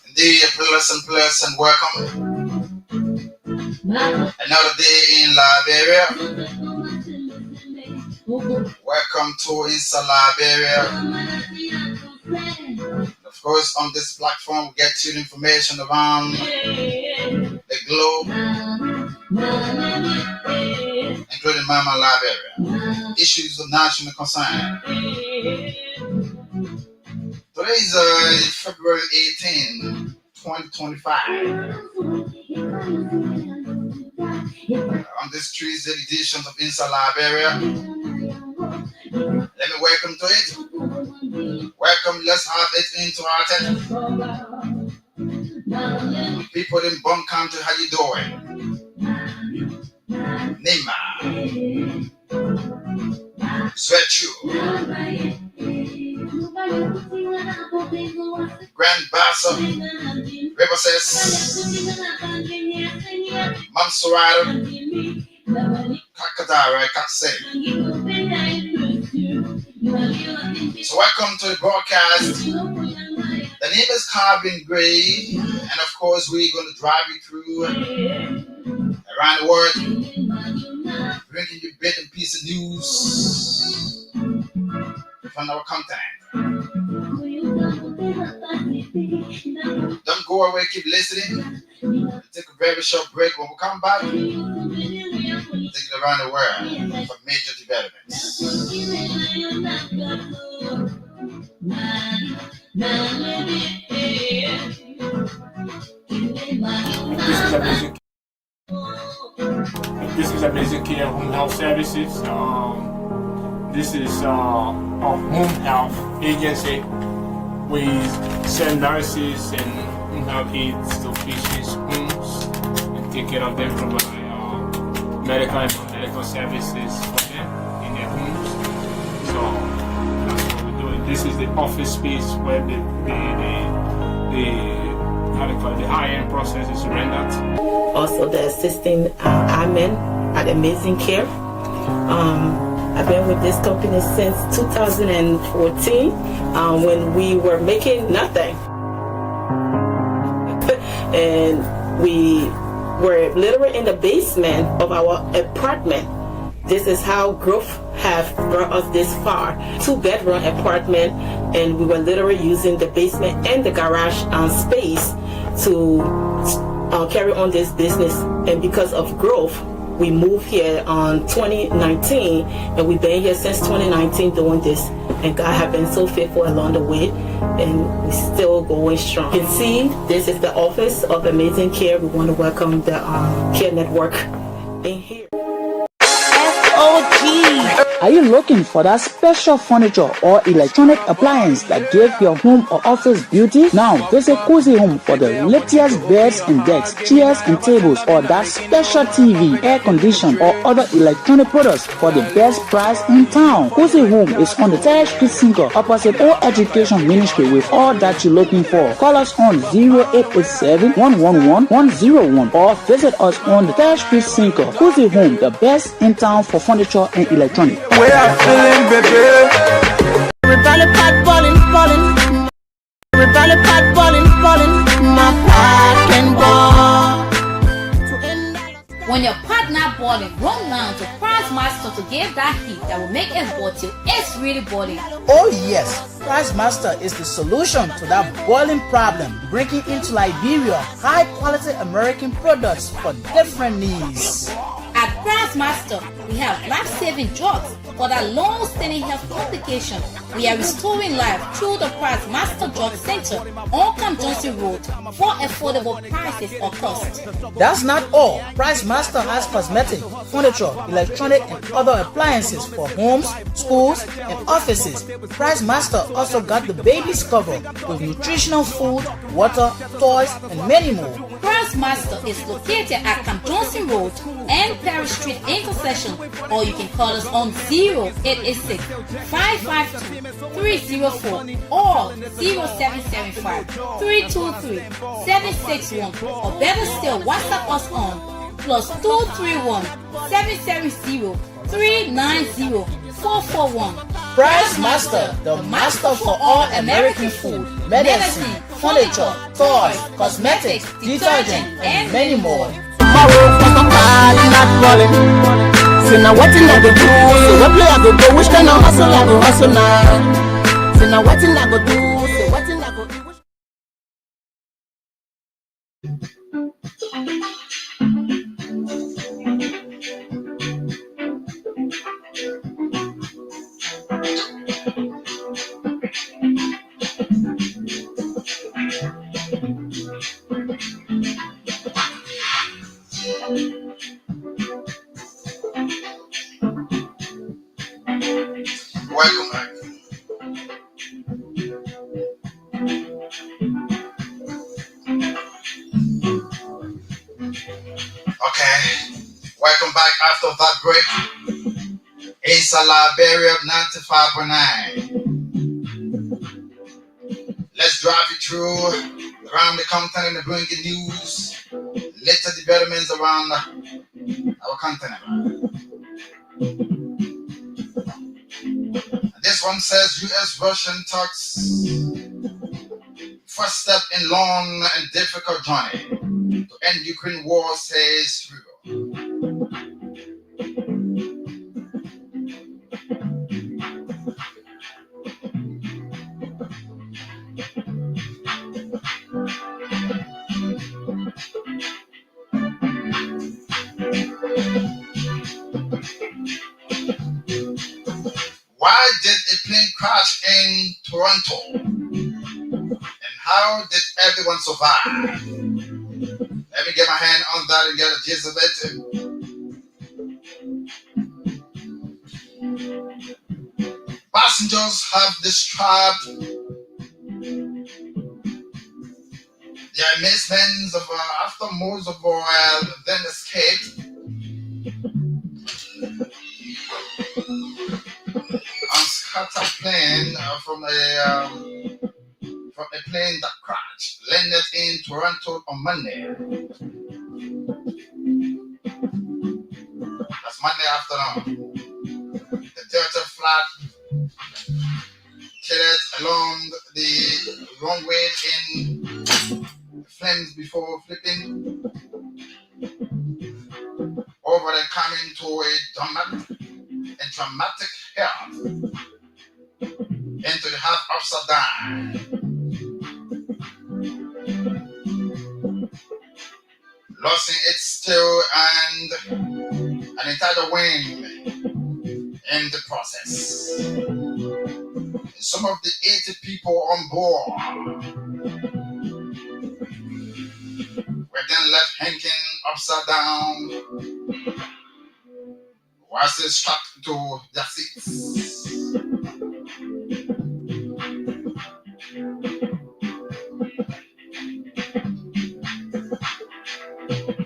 Indeed, pleasant welcome. Another day in Liberia. Welcome to Insa Liberia. Of course, on this platform, we get you information around the globe, including Mama Liberia. Issues of national concern. Today is February 18, 2025. On this Tuesday edition of Insa Liberia. Let me welcome to it. Welcome, let's have it into our attention. People in Bum Country, how you doing? Nimba. Sweat you. Grand Bassa. River says. Mamsurada. Kakadara, I can't say. So welcome to the broadcast. The name is Carving Gray, and of course we're going to drive you through around the world, bringing you bit and piece of news from our continent. Don't go away, keep listening. Take a very short break. When we come back, take it around the world for major developments. This is Amazing Care Home Health Services. This is a home health agency. We send nurses and home health aides to patients' homes and take care of them, provide medical and non-medical services for them in their homes. So that's what we're doing. This is the office space where the high-end process is rendered. Also the assisting admin at Amazing Care. I've been with this company since 2014 when we were making nothing. And we were literally in the basement of our apartment. This is how growth have brought us this far. 2-bedroom apartment, and we were literally using the basement and the garage space to carry on this business. And because of growth, we moved here on 2019, and we've been here since 2019 doing this. And God has been so faithful along the way, and we're still going strong. You can see this is the office of Amazing Care. We want to welcome the Care Network in here. Are you looking for that special furniture or electronic appliance that give your home or office beauty? Now visit Cozy Home for the latest beds and decks, chairs and tables, or that special TV, air condition, or other electronic products for the best price in town. Cozy Home is on the 3rd Street Single opposite All Education Ministry with all that you're looking for. Call us on 0887-111-101 or visit us on the 3rd Street Single. Cozy Home, the best in town for furniture and electronics. We are feeling, baby. Everybody pot ballin', ballin'. Everybody pot ballin', ballin'. My pot can ball. When your pot not boiling, run down to Price Master to give that heat that will make it boil till it's really boiling. Oh yes, Price Master is the solution to that boiling problem, bringing into Liberia high quality American products for different needs. At Price Master, we have life-saving drugs for that long-standing health complication. We are restoring life through the Price Master Drug Center on Camp Johnson Road for affordable prices or cost. That's not all. Price Master has cosmetic, furniture, electronic, and other appliances for homes, schools, and offices. Price Master also got the baby's cover with nutritional food, water, toys, and many more. Price Master is located at Camp Johnson Road and Perry Street intersection, or you can call us on 0886-552-304 or 0775-323-761, or better still, WhatsApp us on +231-770-390-441. Price Master, the master for all American food, medicine, furniture, toys, cosmetics, detergent, and many more. Tomorrow for some calling, not calling. Say now what thing I go do? Say what play I go go? Which kind of hustle I go hustle now? Say now what thing I go do? Say what thing I go do? Welcome back. Okay, welcome back after that break. It's a Liberia 95.9. Let's drive you through around the continent and bring you news, latest developments around our continent. This one says U.S.-Russian talks, first step in long and difficult journey to end Ukraine war, says Rubio. Why did a plane crash in Toronto? And how did everyone survive? Let me get my hand on that and get a gist of it. Passengers have described their amazement of after most of oil then escaped on scatter plane from a plane that crashed, landed in Toronto on Monday. That's Monday afternoon. The Delta flight headed along the runway in flames before flipping over and coming to a dramatic halt into the half upside down. Losing its tail and an entire wing in the process. Some of the 80 people on board were then left hanging upside down while still strapped to their seats.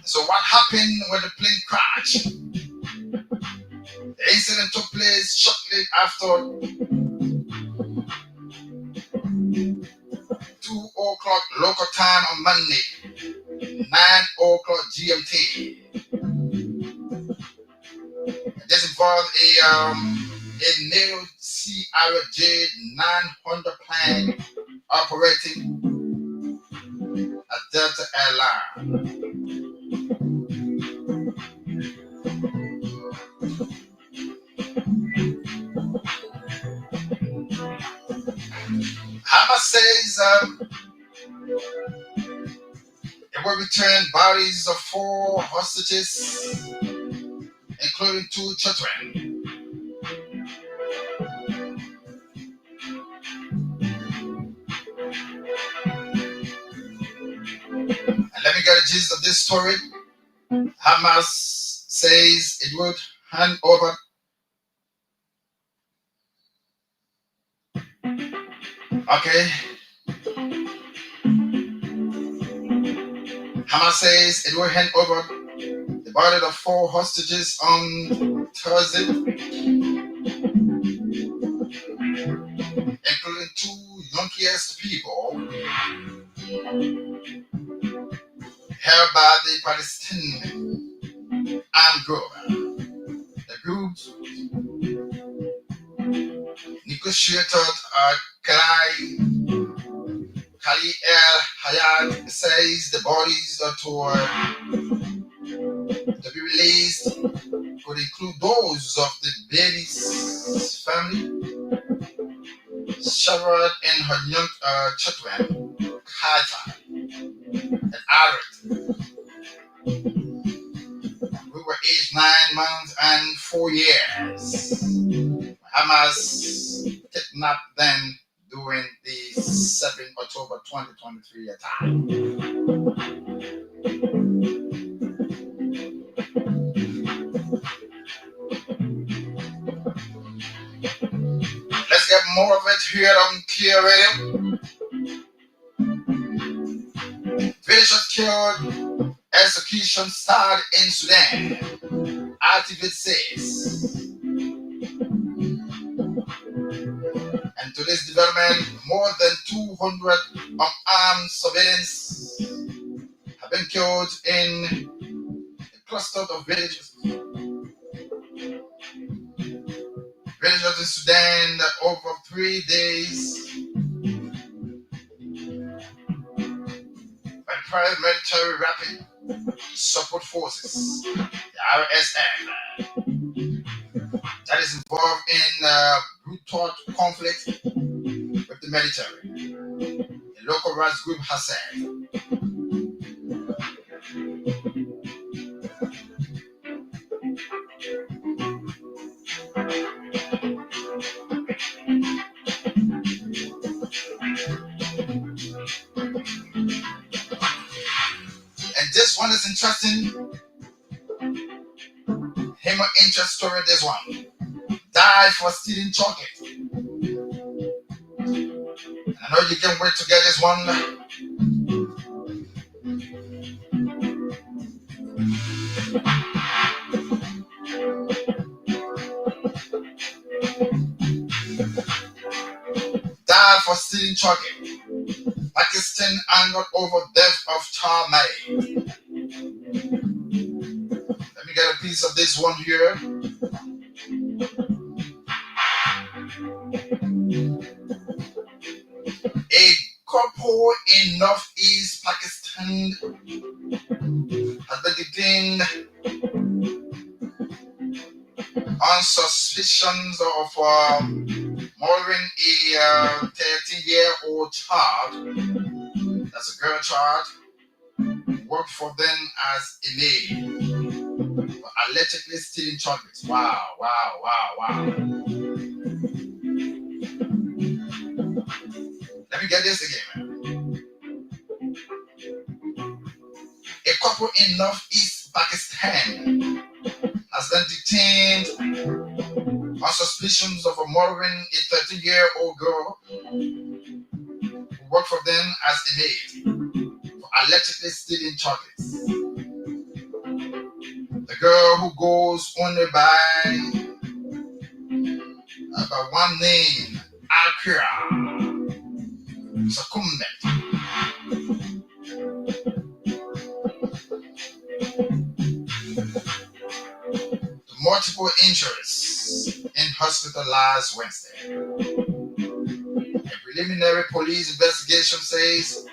So what happened when the plane crashed? The incident took place shortly after 2:00 local time on Monday, 9:00 GMT. This involved a new CRJ 900 plane operating at Delta Airlines. Hamas says it will return bodies of 4 hostages, including 2 children. And let me get a gist of this story. Hamas says it would hand over Hamas says it will hand over the body of 4 hostages on Thursday, including 2 youngest people held by the Palestinian armed group. The group Appreciated Kali El Hayat says the bodies that were to be released could include those of the baby's family, Sharad and her young children, Kata and Arit, who were aged 9 months and 4 years. Hamas kidnapped them during the 7 October 2023 attack. Let's get more of it here on Clear Radio. Villagers killed, execution started in Sudan. Activist says. And to this development, more than 200 unarmed civilians have been killed in a cluster of villages. Villagers in Sudan that over 3 days by paramilitary rapid support forces, the RSF, that is involved in brutal conflict with the military. The local rights group has said. And this one is interesting. Him interest story, this one. Die for stealing chocolate. And I know you can't wait to get this one. Die for stealing chocolate. Pakistan angered over death of child marriage. Let me get a piece of this one here. A couple in northeast Pakistan has been detained on suspicions of murdering a 13-year-old child. That's a girl child. Worked for them as a maid. For allegedly stealing chocolates. Wow. Let me get this again. A couple in northeast Pakistan has been detained on suspicions of murdering a 13-year-old girl who worked for them as a maid for allegedly stealing chocolates. The girl who goes only by one name, Akira, succumbed. To multiple injuries in hospital last Wednesday. A preliminary police investigation says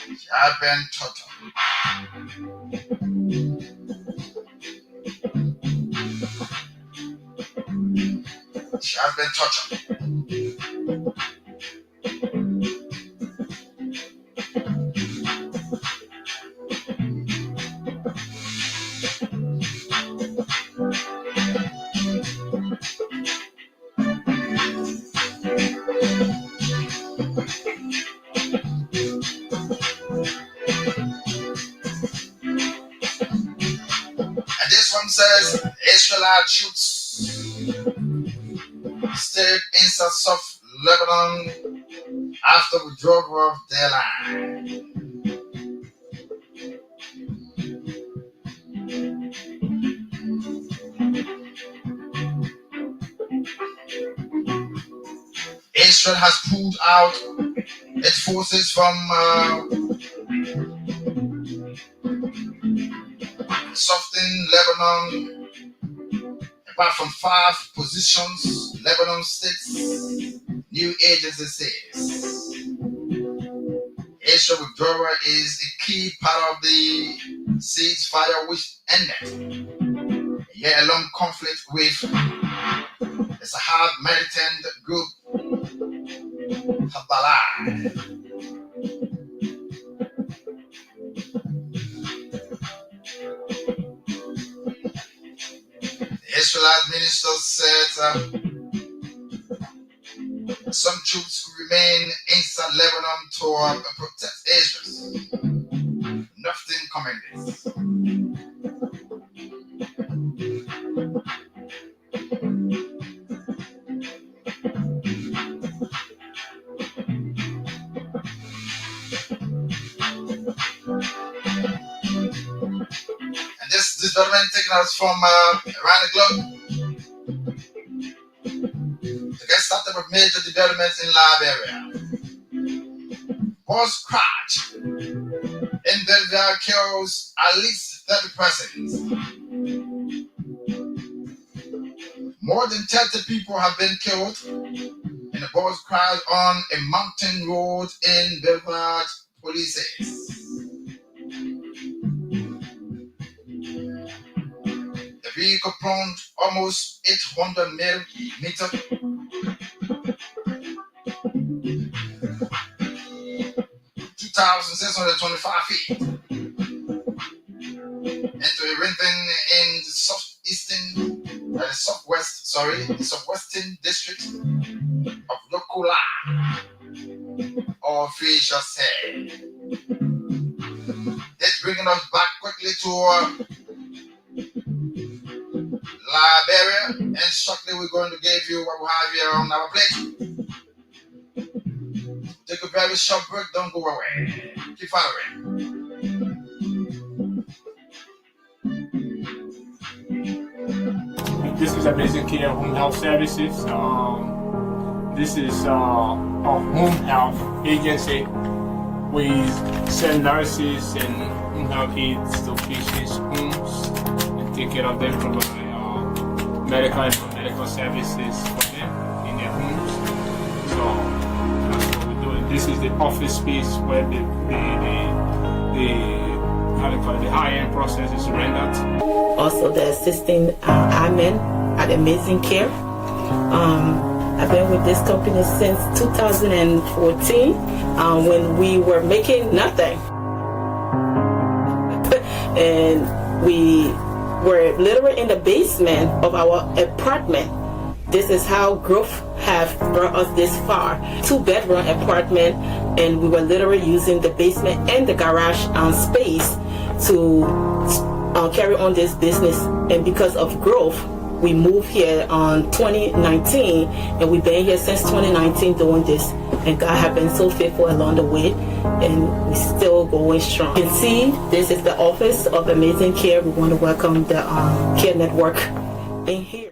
she had been tortured. She has been tortured. And this one says Israelite shoots state inside of Lebanon after withdrawal of their land. Israel has pulled out its forces from southern Lebanon Apart from 5 positions, Lebanon States new agency says Israel withdrawal is a key part of the ceasefire which ended a year-long conflict with the Sahab militant group Hezbollah. The Israelite minister said some troops could remain inside Lebanon to protect Israel. Nothing coming this. And this development taking us from around the globe. To get started with major developments in Liberia. Bus crash in Liberia kills at least 30 persons. More than 30 people have been killed in a bus crash on a mountain road in Liberia, police says. The vehicle plunged almost 800 meters 2,625 feet into a ravine in the southwestern district of Lokola, officials said. This bringing us back quickly to Liberia, and shortly we're going to give you what we have here on our plate. Take a very short break, don't go away. Keep following. This is Amazing Care Home Health Services. This is a home health agency. We send nurses and home health aides to patients' homes and take care of them, provide medical and non-medical services for them in their homes. So that's what we're doing. This is the office space where the high-end process is rendered. Also the assisting admin at Amazing Care. I've been with this company since 2014 when we were making nothing. And we were literally in the basement of our apartment. This is how growth have brought us this far. 2-bedroom apartment, and we were literally using the basement and the garage space to carry on this business. And because of growth, we moved here on 2019, and we've been here since 2019 doing this. And God has been so faithful along the way, and we're still going strong. You can see this is the office of Amazing Care. We want to welcome the Care Network in here.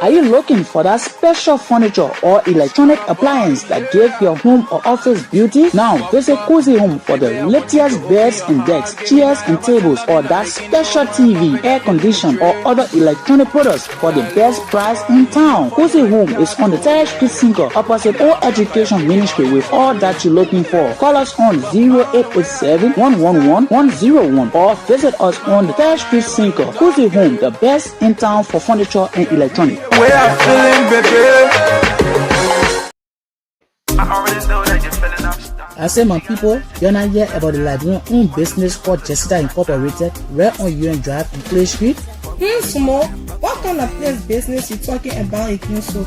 Are you looking for that special furniture or electronic appliance that give your home or office beauty? Now, visit Cozy Home for the latest beds and decks, chairs and tables, or that special TV, air condition, or other electronic products for the best price in town. Cozy Home is on the 3rd Street Single, opposite All Education Ministry, with all that you're looking for. Call us on 0887-111-101 or visit us on the 3rd Street Single. Cozy Home, the best in town for furniture and electronics. We are feeling, baby. I already know that you're feeling up. I say, my people, you're not yet about the Liberian owned business called Jessica Incorporated, right on UN Drive in Clay Street. Small. What kind of place business you talking about again, so?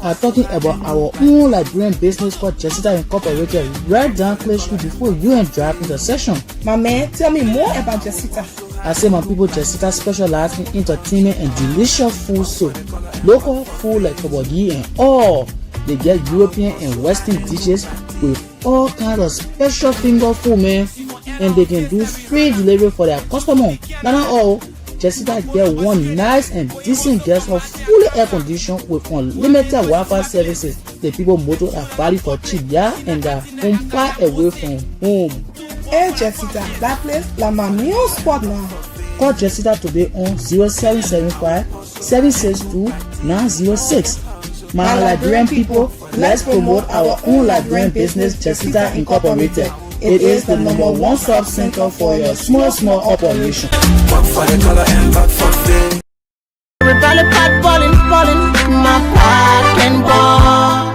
I'm talking about our own Liberian business called Jessica Incorporated, right down Clay Street before UN Drive intersection. My man, tell me more about Jessica. I say, my people, Jessica specializes in entertainment and delicious food soup. Local food like kabagi and all. They get European and Western dishes with all kinds of special finger food, man. And they can do free delivery for their customers. Not all. Jessica get one nice and decent guest house fully air conditioned with unlimited Wi-Fi services. The people motor are valid for cheap, yeah, and they're home far away from home. Hey Jessica, that place, la my new spot now. Call Jessica today on 0775 762 906. My Liberian people, let's promote our own Liberian business, Jessica Incorporated. It is the #1 stop center for your small operation. Everybody pot balling, my pot can ball.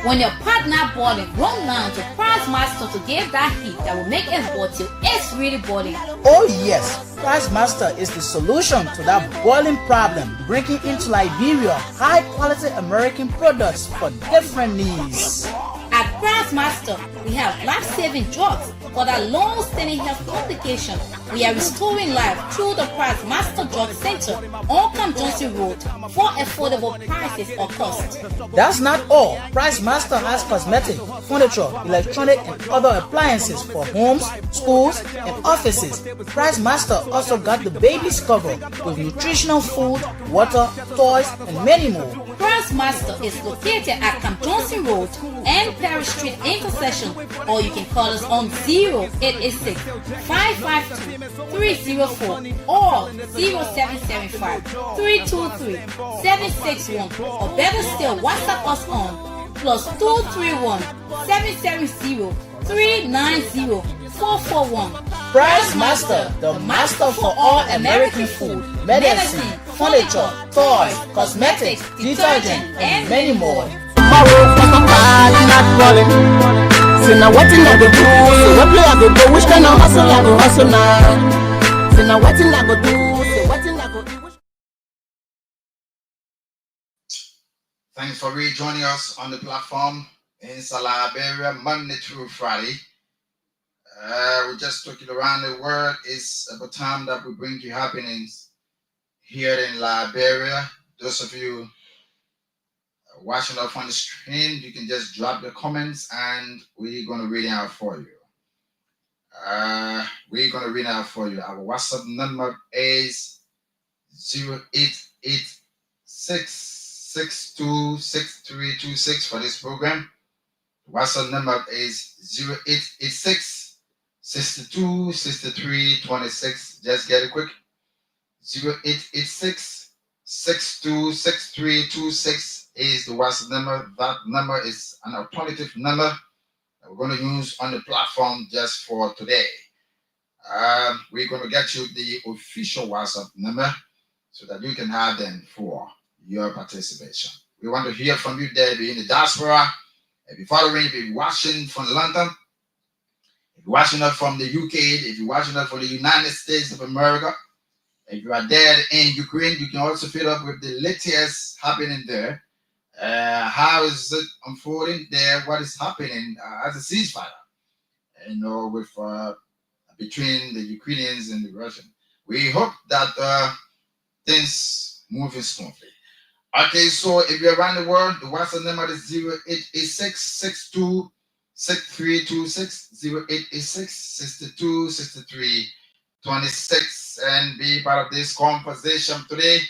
When your partner boiling, run down to Price Master to give that heat that will make it boil till it's really boiling. Oh yes, Price Master is the solution to that boiling problem, bringing into Liberia high-quality American products for different needs. At Price Master, we have life-saving drugs for that long-standing health complication. We are restoring life through the Price Master Drug Center on Camp Johnson Road for affordable prices or cost. That's not all. Price Master has cosmetic, furniture, electronic, and other appliances for homes, schools, and offices. Price Master also got the babies covered with nutritional food, water, toys, and many more. Price Master is located at Camp Johnson Road and Perry Street intersection, or you can call us on 0886 552 304 or 0775 323 761, or better still, WhatsApp us on +231 770 390 441. Price Master, the master for all American food, medicine, furniture, toys, cosmetics, detergent, and many more. Tomorrow, not rolling. See now what I go do, so what play I go go, which kind of hustle I go hustle now. See now what I go do, so what I go do. Thanks for rejoining us on the platform in Liberia, Monday through Friday. We just took it around the world. It's about time that we bring you happenings here in Liberia. Those of you watching up on the screen, you can just drop the comments and we're going to read it out for you. Our WhatsApp number is 0886626326 for this program. WhatsApp number is 0886 626326. Just get it quick. 0886 626326 is the WhatsApp number. That number is an alternative number that we're going to use on the platform just for today. We're going to get you the official WhatsApp number so that you can have them for your participation. We want to hear from you there, if you're in the diaspora, if you're following, if you're watching from London, if you're watching us from the UK, if you're watching us from the United States of America, if you are there in Ukraine, you can also fill up with the latest happening there. How is it unfolding there? What is happening as a ceasefire? With between the Ukrainians and the Russians. We hope that things moving smoothly. Okay, so if you're around the world, the WhatsApp number is 0886 62 6326 0886 62 63 26, and be part of this conversation today.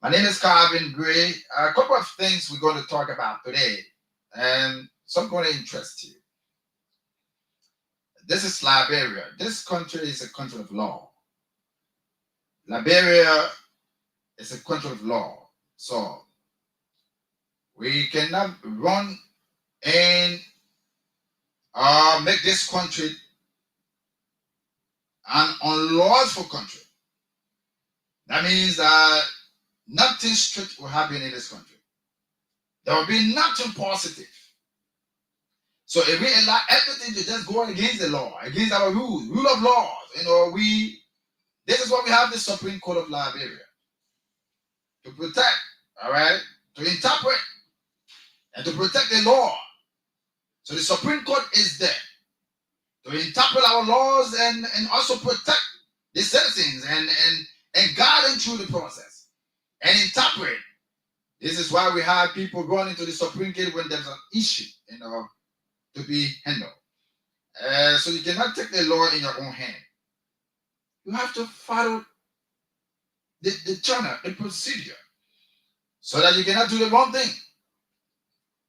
My name is Calvin Gray. A couple of things we're going to talk about today, and some going to interest you. This is Liberia. This country is a country of law. Liberia is a country of law. So we cannot run and make this country an unlawful country. That means that nothing strict will happen in this country. There will be nothing positive. So if we allow everything to just go against the law, against our rule of law, this is what we have the Supreme Court of Liberia to protect, all right, to interpret and to protect the law. So the Supreme Court is there to interpret our laws and also protect the citizens and guide them through the process and interpret. This is why we have people going into the Supreme Court when there's an issue, to be handled. So you cannot take the law in your own hand. You have to follow the channel, the procedure, so that you cannot do the wrong thing.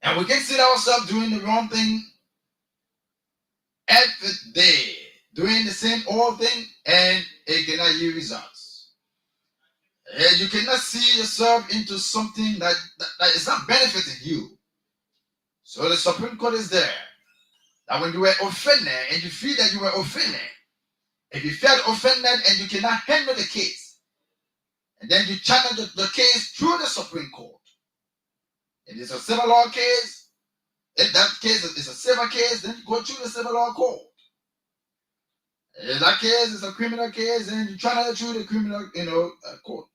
And we can see ourselves doing the wrong thing every day, doing the same old thing, and it cannot yield results. And you cannot see yourself into something that is not benefiting you. So the Supreme Court is there. That when you were offended and you feel that you were offended, if you felt offended and you cannot handle the case, and then you challenge the case through the Supreme Court. If it's a civil law case, if that case is a civil case, then you go through the civil law court. If that case is a criminal case, then you challenge through the criminal, court.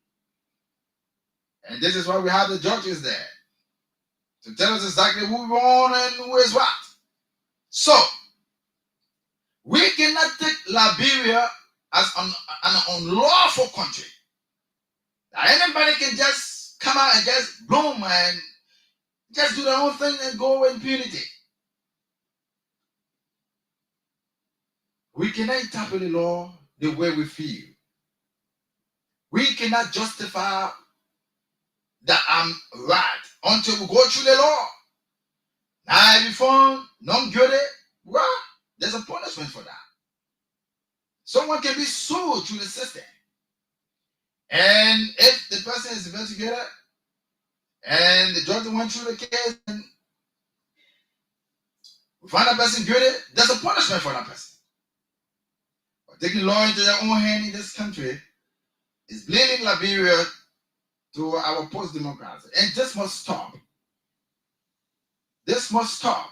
And this is why we have the judges there to tell us exactly who wrong and who is what. So we cannot take Liberia as an unlawful country. That anybody can just come out and just bloom and just do their own thing and go in impunity. We cannot interpret the law the way we feel. We cannot justify that I'm right until we go through the law. Now, if you found not guilty, well, there's a punishment for that. Someone can be sued through the system. And if the person is investigated and the judge went through the case and we find that person guilty, there's a punishment for that person. But taking law into their own hand in this country is blaming Liberia to our post-democracy. And this must stop. This must stop.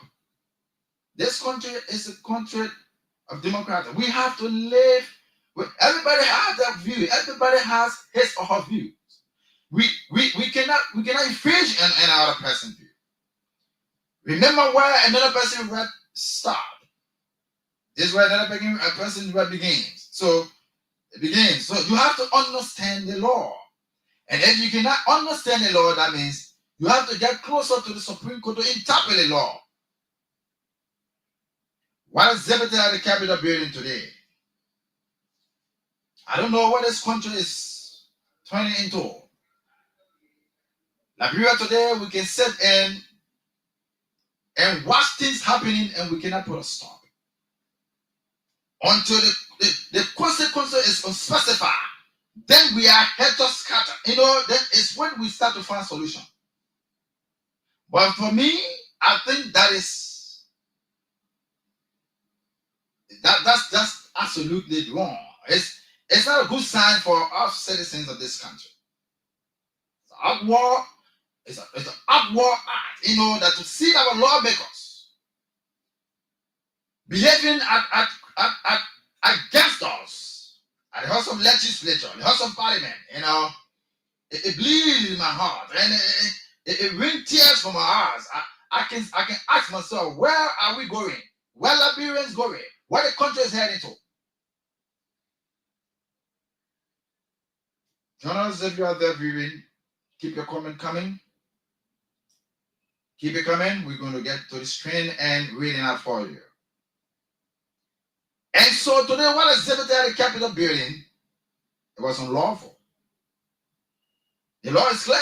This country is a country of democracy. We have to live with everybody has that view. Everybody has his or her views. We cannot infringe on another person's view. Remember where another person's word starts. This is where another person's word begins. So it begins. So you have to understand the law. And if you cannot understand the law, that means you have to get closer to the Supreme Court to interpret the law. What is exhibited at the Capitol building today? I don't know what this country is turning into. Liberia today, we can sit and watch things happening and we cannot put a stop. Until the consequence is unspecified, then we are head to scatter. Then it's when we start to find solution. But for me, I think that's absolutely wrong. It's not a good sign for us citizens of this country. It's an upward act, that to see our lawmakers behaving against us at the House of Legislature, the House of Parliament, it bleeds in my heart and it brings tears from my eyes. I can ask myself, where are we going? Where Liberians going? Where the country is heading to? Join us if you are there viewing. Keep your comment coming. Keep it coming. We're going to get to the screen and reading out for you. And so today, what is exhibited at the Capitol building? It was unlawful. The law is clear.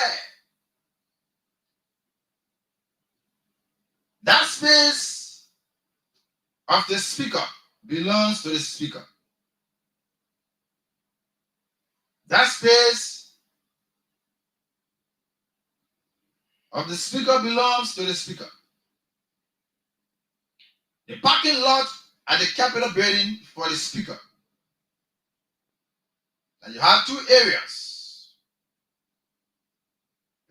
That space of the speaker belongs to the speaker. That space of the speaker belongs to the speaker. The parking lot at the Capitol building for the speaker. And you have two areas.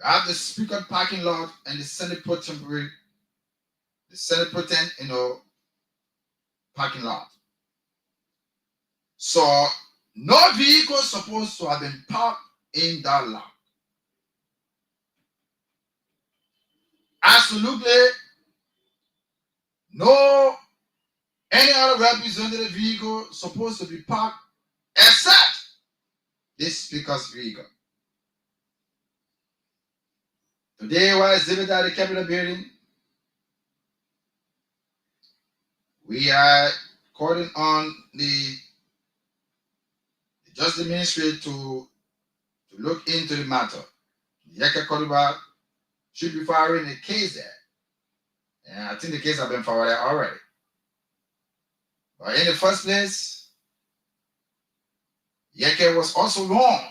You have the speaker parking lot and the Senate Pro Tem, parking lot. So no vehicle is supposed to have been parked in that lot. Absolutely no any other representative vehicle supposed to be parked except this speaker's vehicle. Today, while exhibited at the Capitol building, we are calling on the Justice Ministry to look into the matter. Yeka Kodiba should be filing a case there. And I think the case has been forwarded already. But in the first place, Yeke was also wrong.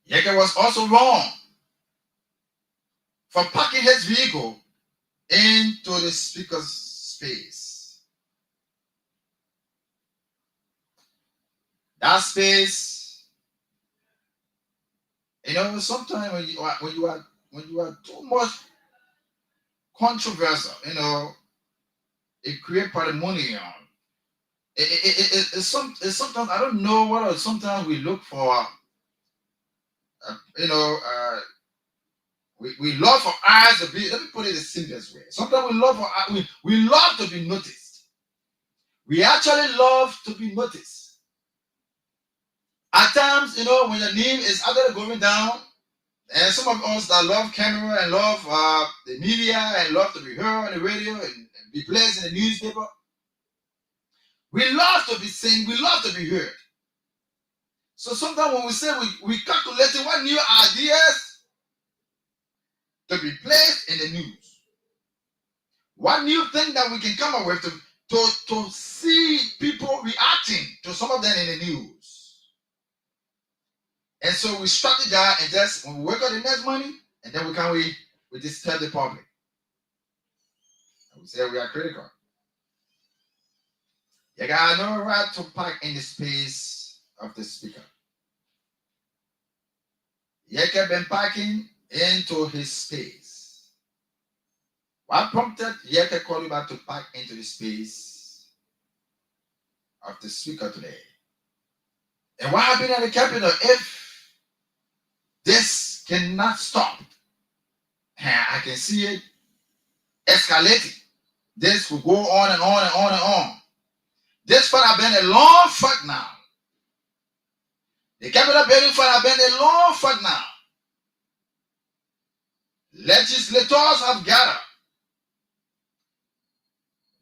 Yeke was also wrong for parking his vehicle into the speaker's space. That space, sometimes when you are too much controversial, it creates pandemonium. It's sometimes I don't know what. Sometimes we look for, we love for eyes to be. Let me put it the simplest way. Sometimes we love to be noticed. We actually love to be noticed. At times, when your name is actually going down, and some of us that love camera and love the media and love to be heard on the radio and be placed in the newspaper, we love to be seen. We love to be heard. So sometimes when we say we calculating what new ideas to be placed in the news, what new thing that we can come up with to see people reacting to some of them in the news. And so we strategize and just when we wake up the next morning, and then we disturb the public. And we say we are critical. You got no right to park in the space of the speaker. Yeke been parking into his space. What prompted Yeke call you back to park into the space of the speaker today? And what happened at the Capitol if this cannot stop? I can see it escalating. This will go on and on and on and on. This fight has been a long fight now. The Capitol building fight has been a long fight now. Legislators have gathered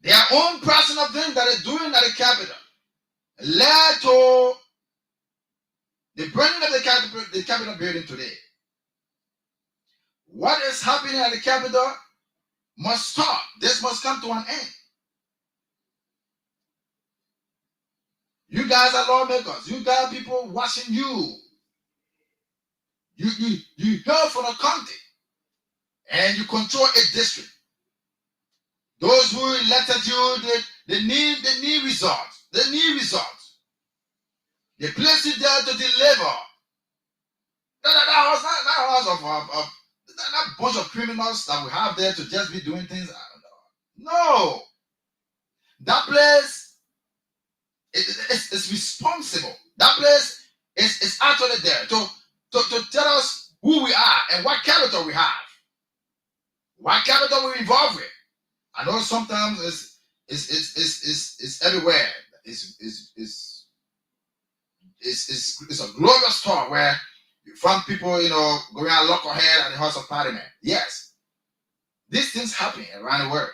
their own personal thing that they're doing at the Capitol led to the burning of the Capitol building today. What is happening at the Capitol must stop. This must come to an end. You guys are lawmakers. You got people watching you. You hail from a county and you control a district. Those who elected you, they need results. They need results. They place you there to deliver. That bunch of criminals that we have there to just be doing things. No. That place is responsible. That place is actually there to tell us who we are and what character we have. What character we're involved with. I know sometimes it's everywhere. It's a glorious story where you find people, going out local head at the House of Parliament. Yes. These things happen around the world.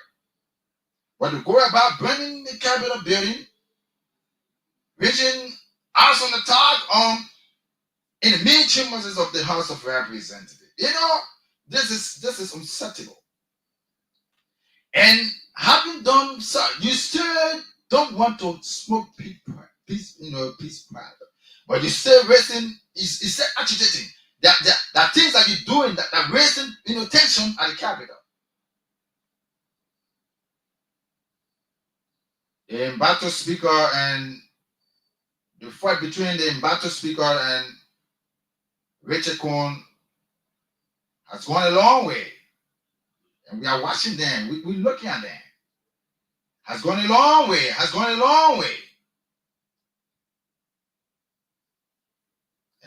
But to go about burning the Capitol building, reaching us on the top in the main chambers of the House of Representatives. This is unacceptable. And having done so, you still don't want to smoke peace pride. But you still raising, it's still agitating. That things that you're doing that are raising tension at the Capitol. The embattled speaker and the fight between the embattled speaker and Richard Cohn has gone a long way. And we are watching them. We're looking at them. Has gone a long way.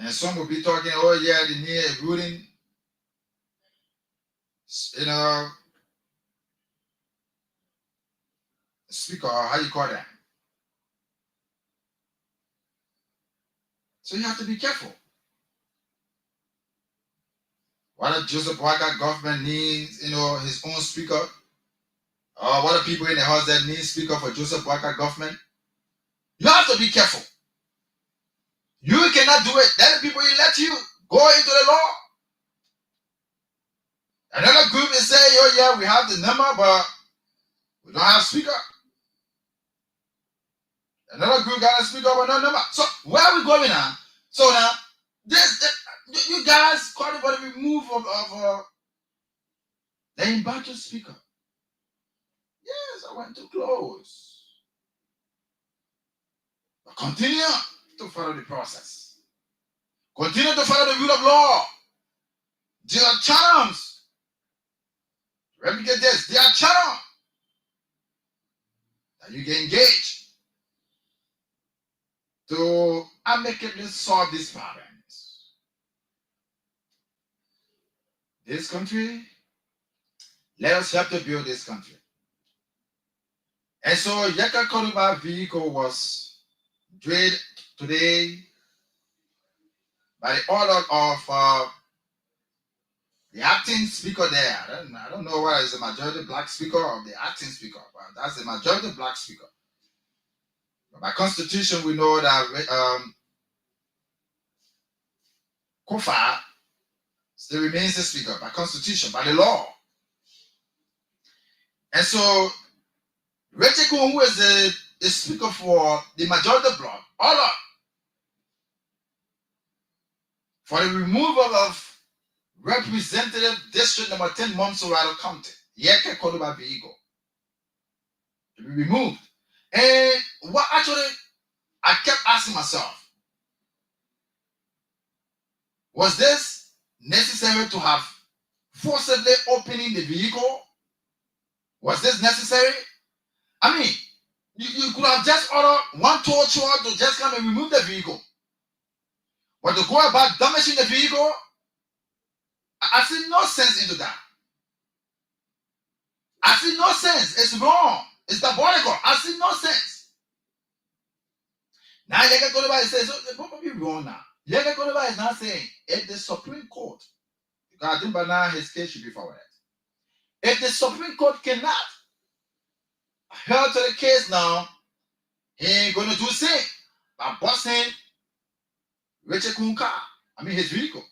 And some will be talking, oh yeah, the near rooting, speaker, or how you call that. So you have to be careful. What if Joseph Walker government needs, his own speaker? Or what are people in the house that need speaker for Joseph Walker government? You have to be careful. You cannot do it. Let the people elect you go into the law. Another group is saying, oh yeah, we have the number, but We don't have speaker. Another group got a speaker, but no number. So where are we going now? So now, you guys calling for the remove of the embattled speaker. Yes, I went to close. But continue to follow the process. Continue to follow the rule of law. There are channels. Replicate this. There are channels that you can engage to amicably solve these problems. This country, let us help to build this country. And so Yeka Koluba vehicle was drilled today by the order of the acting speaker there. I don't know whether it's the majority black speaker or the acting speaker, but that's the majority black speaker. But by constitution, we know that Kofa still remains the speaker by constitution, by the law. And so Recheko, who is the speaker for the majority bloc, ordered for the removal of Representative District Number 10 Monserrato County, Yeke Koluba Vigo, to be removed. And what actually I kept asking myself, was this necessary to have forcibly opening the vehicle? Was this necessary? I mean, you could have just ordered one tow truck to just come and remove the vehicle. But to go about damaging the vehicle, I see no sense into that. I see no sense. It's wrong. It's diabolical. I see no sense. Now Yeke Koluba says, so the probably wrong now. Yeke Koluba is now saying, if the Supreme Court, because I think by now his case should be forwarded. If the Supreme Court cannot hear to the case now, he ain't going to do the same by busting Richard Kunka. I mean his vehicle.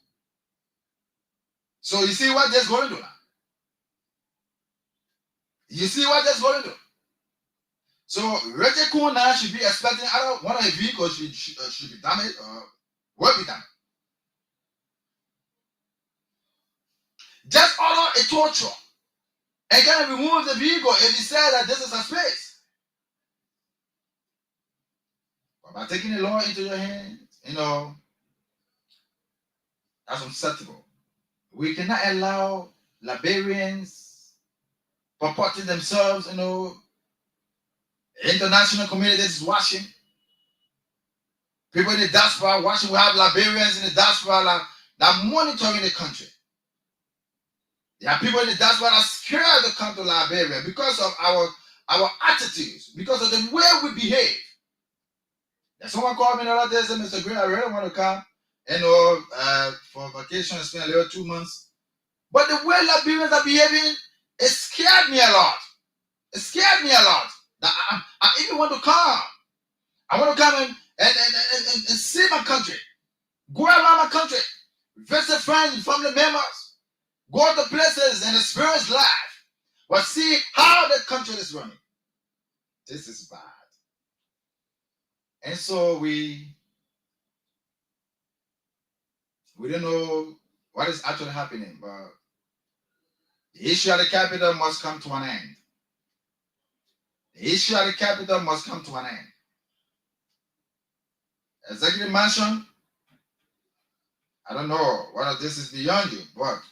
So you see what that's going to do now? You see what that's going to do? So Richard Kunka should be expecting either one of his vehicles should be damaged or will be damaged. Just order a tow truck and can remove the vehicle if he says that this is a space. But by taking the law into your hands, that's unacceptable. We cannot allow Liberians purporting themselves, international communities watching. People in the diaspora watching. We have Liberians in the diaspora that are monitoring the country. There are people in the diaspora that are scared to come to Liberia because of our attitudes, because of the way we behave. There's someone called me the other day and said, Mr. Green, I really want to come, for vacation and spend a little 2 months. But the way Liberians are behaving, it scared me a lot. It scared me a lot. That I even want to come. I want to come and see my country. Go around my country. Visit friends and family members. Go to places and experience life. But see how the country is running. This is bad. And so we don't know what is actually happening, but the issue at the capital must come to an end. The issue at the capital must come to an end. Executive Mansion, I don't know whether this is beyond you, but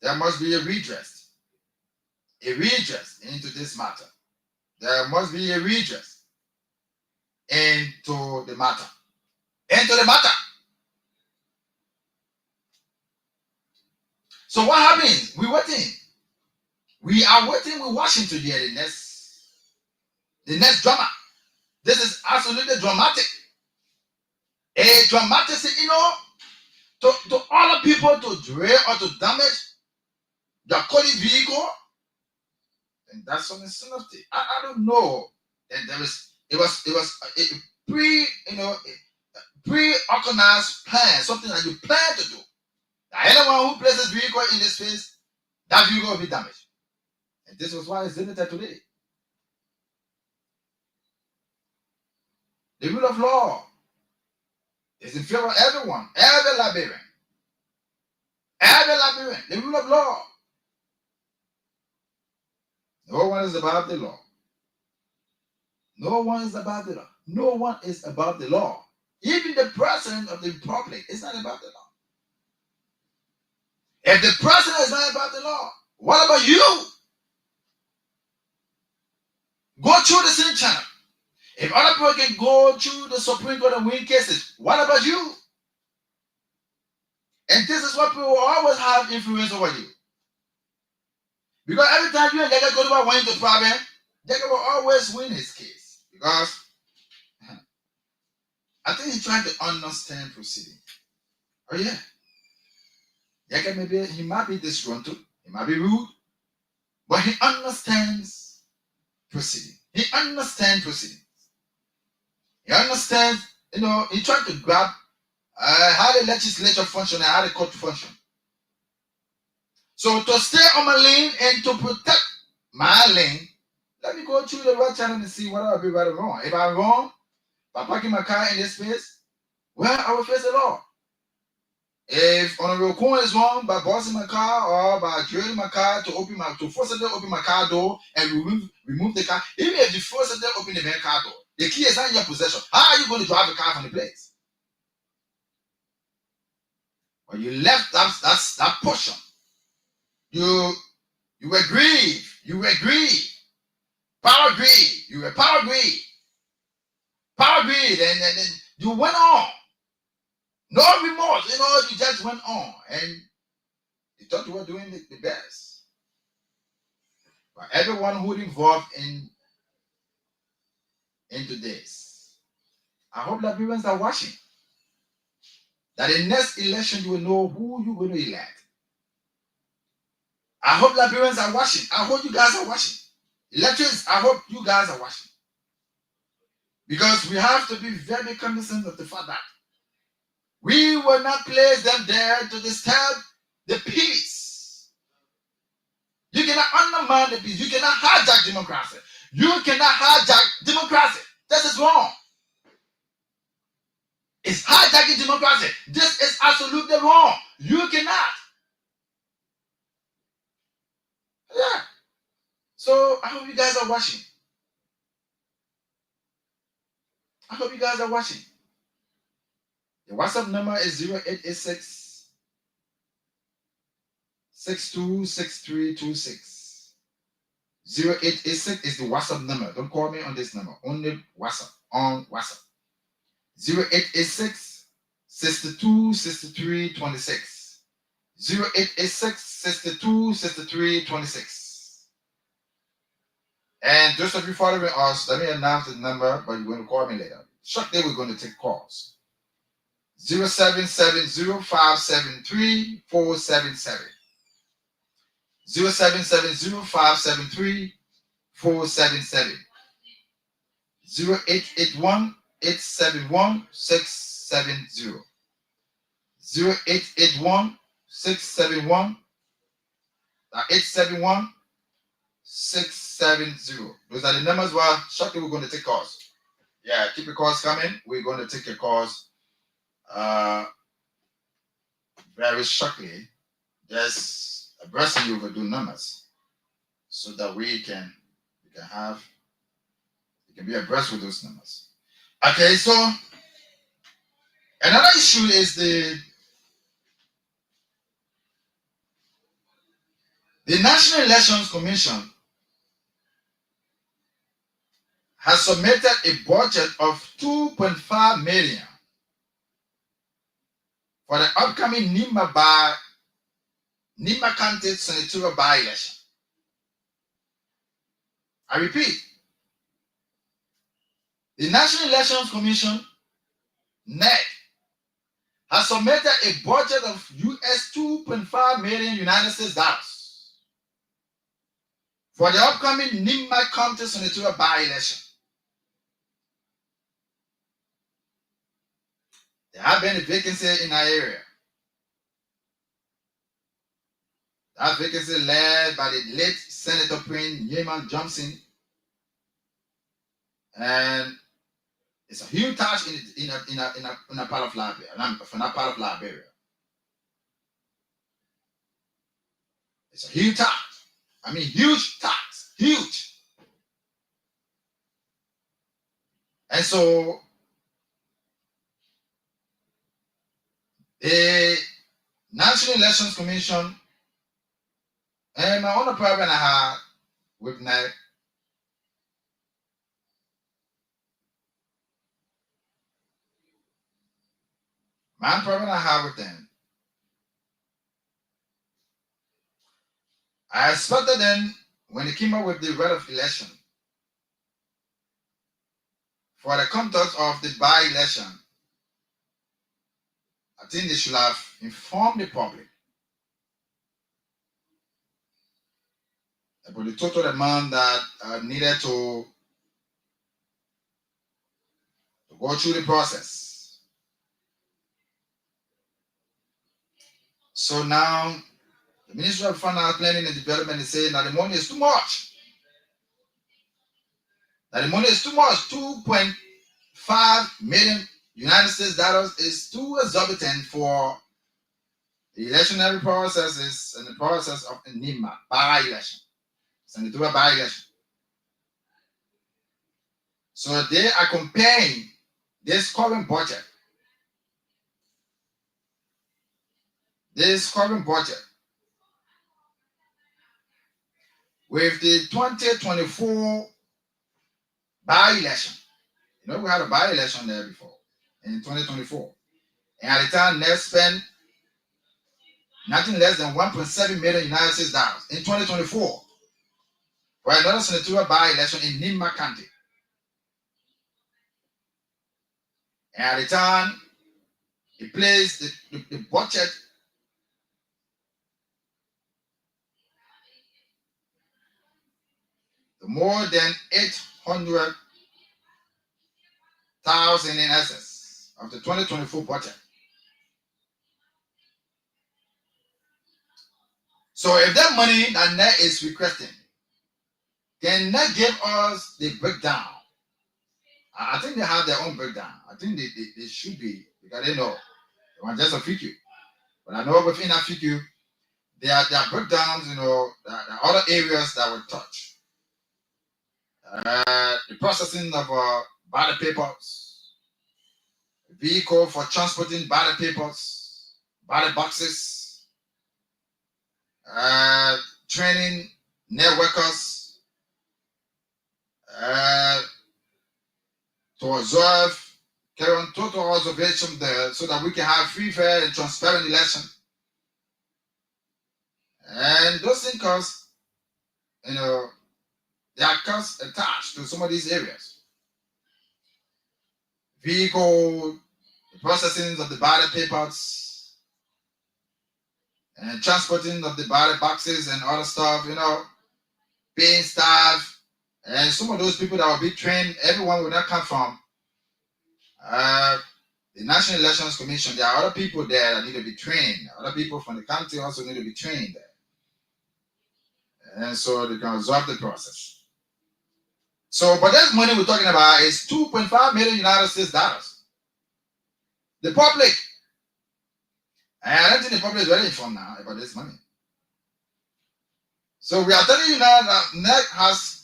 there must be a redress into this matter. There must be a redress into the matter. So what happens? We're waiting. We are waiting with Washington here, the next drama. This is absolutely dramatic. A dramatic, to order people to drill or to damage the colleague vehicle, and that's some insanity. I don't know. And it was a pre-organized plan, something that you plan to do. Now, anyone who places vehicle in this space, that vehicle will be damaged. And this was why it's limited today. The rule of law is in favor of everyone, every Liberian. Every Liberian, the rule of law. No one is above the law. No one is above the law. No one is above the law. Even the president of the republic is not above the law. If the president is not above the law, what about you? Go through the same channel. If other people can go through the Supreme Court and win cases, what about you? And this is what people will always have influence over you. Because every time you and Jacob go to win the problem, Jacob will always win his case. Because I think he's trying to understand proceeding. Oh yeah. Jacob he might be disgruntled, he might be rude, but he understands proceeding. He understands proceeding. He understands, he tried to grab how the legislature function and how the court function. So to stay on my lane and to protect my lane, let me go through the right channel and see what I'll be right or wrong. If I'm wrong, by parking my car in this space, well, I will face the law. If Honorable Cohen is wrong by bossing my car or by drilling my car to forcibly open my car door and remove the car, even if you forcibly open the main car door, the key is not in your possession. How are you going to drive the car from the place? Well, you left that portion. You were grieved. You were grieved. Power greed. You were power greed. Power greed. And then you went on. No remorse. You just went on. And you thought you were doing the best. But everyone who's involved into this, I hope Liberians are watching. That in next election you will know who you're going to elect. I hope Liberians are watching. I hope you guys are watching. Electors, I hope you guys are watching. Because we have to be very cognizant of the fact that we will not place them there to disturb the peace. You cannot undermine the peace. You cannot hijack democracy. You cannot hijack democracy. This is wrong. It's hijacking democracy. This is absolutely wrong. You cannot. Yeah. So I hope you guys are watching. I hope you guys are watching. The WhatsApp number is 0886 626326. 0886 is the WhatsApp number. Don't call me on this number. Only WhatsApp. On WhatsApp. 0886 626326. 0886 626326. And just if you're following us, let me announce the number, but you're going to call me later. Shortly, we're going to take calls. 0770573 477. 0770573 477. 0881 871 670. 0881 671 871 670. Those are the numbers where shortly we're going to take calls. Yeah, keep your calls coming. We're going to take your calls very shortly. Just addressing you with the numbers so that we can be abreast with those numbers. Okay, so another issue is the National Elections Commission has submitted a budget of 2.5 million for the upcoming Nimba County senatorial by-election. I repeat, the National Elections Commission, NEC, has submitted a budget of US 2.5 million United States dollars for the upcoming Nimba County senatorial by-election. There have been a vacancy in our area. That vacancy led by the late Senator Prince Yeman Johnson, and it's a huge task in a part of Liberia, from that part of Liberia. It's a huge task. I mean, huge tax, huge. And so the National Elections Commission and my own problem I had with NEC, my problem I have with them, I expected them when they came up with the right of election for the conduct of the by-election. I think they should have informed the public about the total amount that needed to go through the process. So now, the Ministry of Finance, Planning and Development is saying that the money is too much. That the money is too much. 2.5 million United States dollars is too exorbitant for the electionary processes and the process of the Nimba By-Election. Senatorial by-election. So they are comparing this current budget with the 2024 by-election. You know, we had a by-election there before in 2024. And at the time, they spent nothing less than 1.7 million United States dollars in 2024 for another senatorial by-election in Nimba County. And at the time, he placed the budget to more than 800,000 in excess of the 2024 budget. So if that money that NEC is requesting can NEC give us the breakdown, I think they have their own breakdown. I think they should be, because they know they want just a figure. But I know within that figure, there are breakdowns, you know, there are other areas that will touch. The processing of ballot papers, vehicle for transporting ballot papers, ballot boxes, training networkers to observe, carry on total observation there so that we can have free, fair, and transparent election. And those things cost, you know, there are costs attached to some of these areas. Vehicle, the processing of the ballot papers, and transporting of the ballot boxes and other stuff, you know, paying staff, and some of those people that will be trained, everyone will not come from the National Elections Commission. There are other people there that need to be trained. Other people from the county also need to be trained there. And so they can observe the process. So, but this money we're talking about is 2.5 million United States dollars. The public, and I don't think the public is very informed now about this money. So we are telling you now that NEC has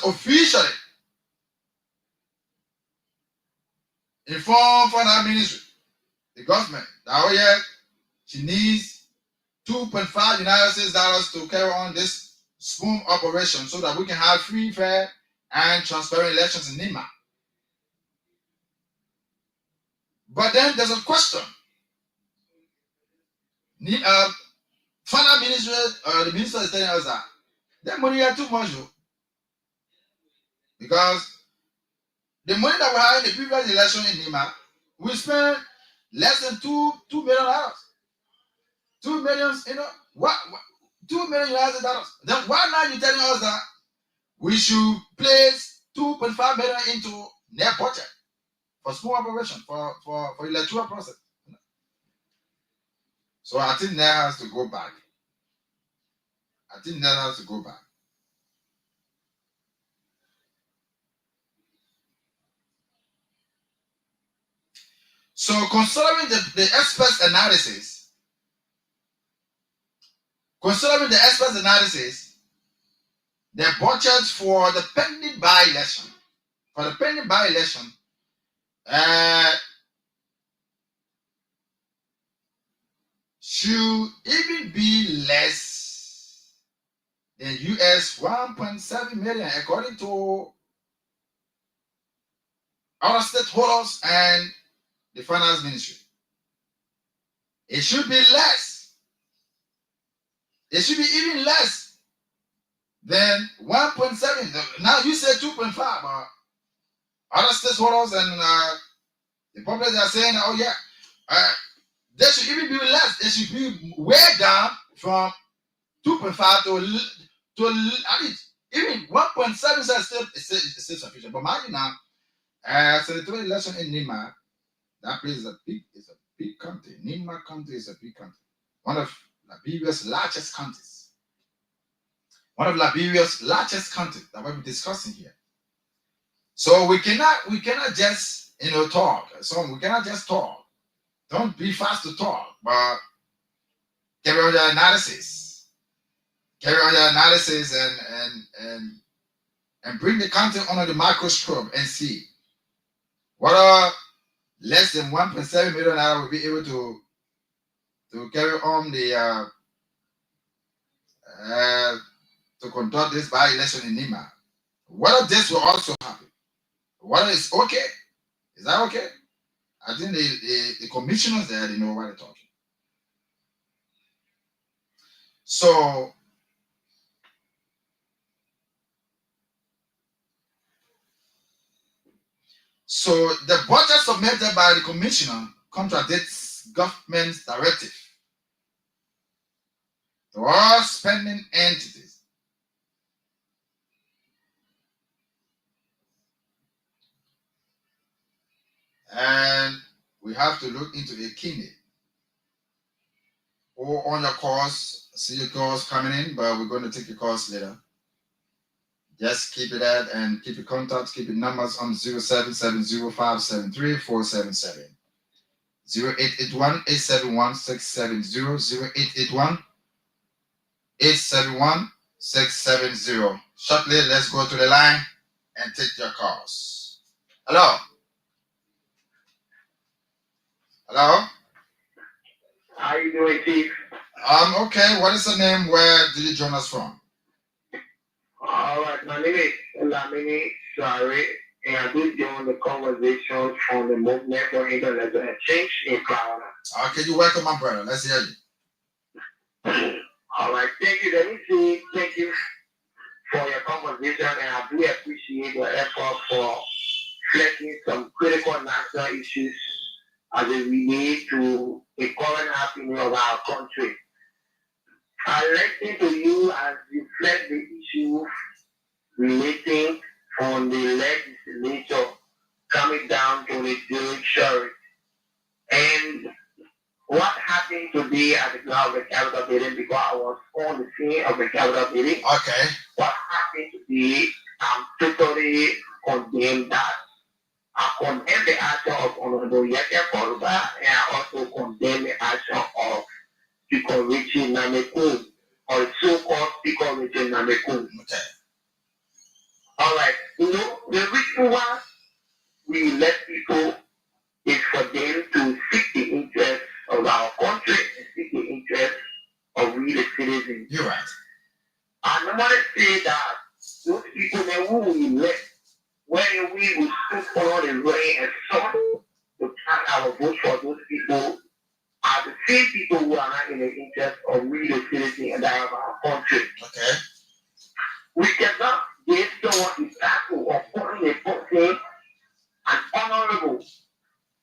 officially informed Finance Ministry, the government, that oh yeah, she needs 2.5 United States dollars to carry on this smooth operation so that we can have free, fair, and transparent elections in Nimba. But then there's a question. Finance Ministry, the minister is telling us that money are too much, because the money that we had in the previous election in Nimba, we spent less than $2 million. 2 million, you know, what 2 million United Dollars. Then why now you telling us that we should place 2.5 million into their budget for small operation for electoral process? So I think that has to go back. So considering the experts analysis, the budget for the pending by-election, should even be less than US 1.7 million, according to our stakeholders and the finance ministry. It should be less. It should be even less than 1.7. Now you said 2.5, but other stakeholders and the public are saying, oh yeah, they should even be less. They should be way down from 2.5 to I mean, even 1.7 is still sufficient. But mind you now, senatorial election in Nimba, that place is a big country. Nimba country is a big country. One of Liberia's largest countries. That we'll be discussing here. So we cannot just talk. So we cannot just talk. Don't be fast to talk, but carry on your analysis. And bring the country under the microscope and see what are less than 1.7 million will be able to carry on the to conduct this by-election in Nimba. What if this will also happen? What is okay? Is that okay? I think the commissioners there, they know what they're talking. So the budget submitted by the commissioner contradicts government's directive to all spending entities. And we have to look into it keenly. Or on your course, see your course coming in, but we're going to take your course later. Just keep it at and keep your contacts, keep your numbers on 0770573477. 0881-871-670, 0881-871-670. Shortly, let's go to the line and take your calls. Hello? Hello? How you doing, Chief? Okay. What is the name? Where did you join us from? All right, my name is Lamini Sari, and I did join the conversation from the Movement for International Exchange in Florida. Okay, you're welcome, my brother. Let's hear you. All right, thank you. Let me say thank you for your conversation, and I do appreciate your effort for fleshing some critical national issues as it relates to the current happening of our country. I listen to you as you reflect the issue relating from the legislature coming down to the judiciary. And what happened today at the ground of the Capitol building, because I was on the scene of the Capitol building. Okay. What happened today, I'm totally condemned that. I condemn the action of Honorable Yeke Koruba, and I also condemn the action of Speaker Richie Namekun, or so-called Speaker Richie Namekun. Okay. All right. The reason why we let people is for them to seek the interest of our country and seek the interest of we the citizens. You're right. I normally say that those people that who we elect, when we will stood for the rain and sun to cast our vote for those people, are the same people who are not in the interest of we the citizens and of our country. Okay. We cannot give someone the title of calling a person an honorable,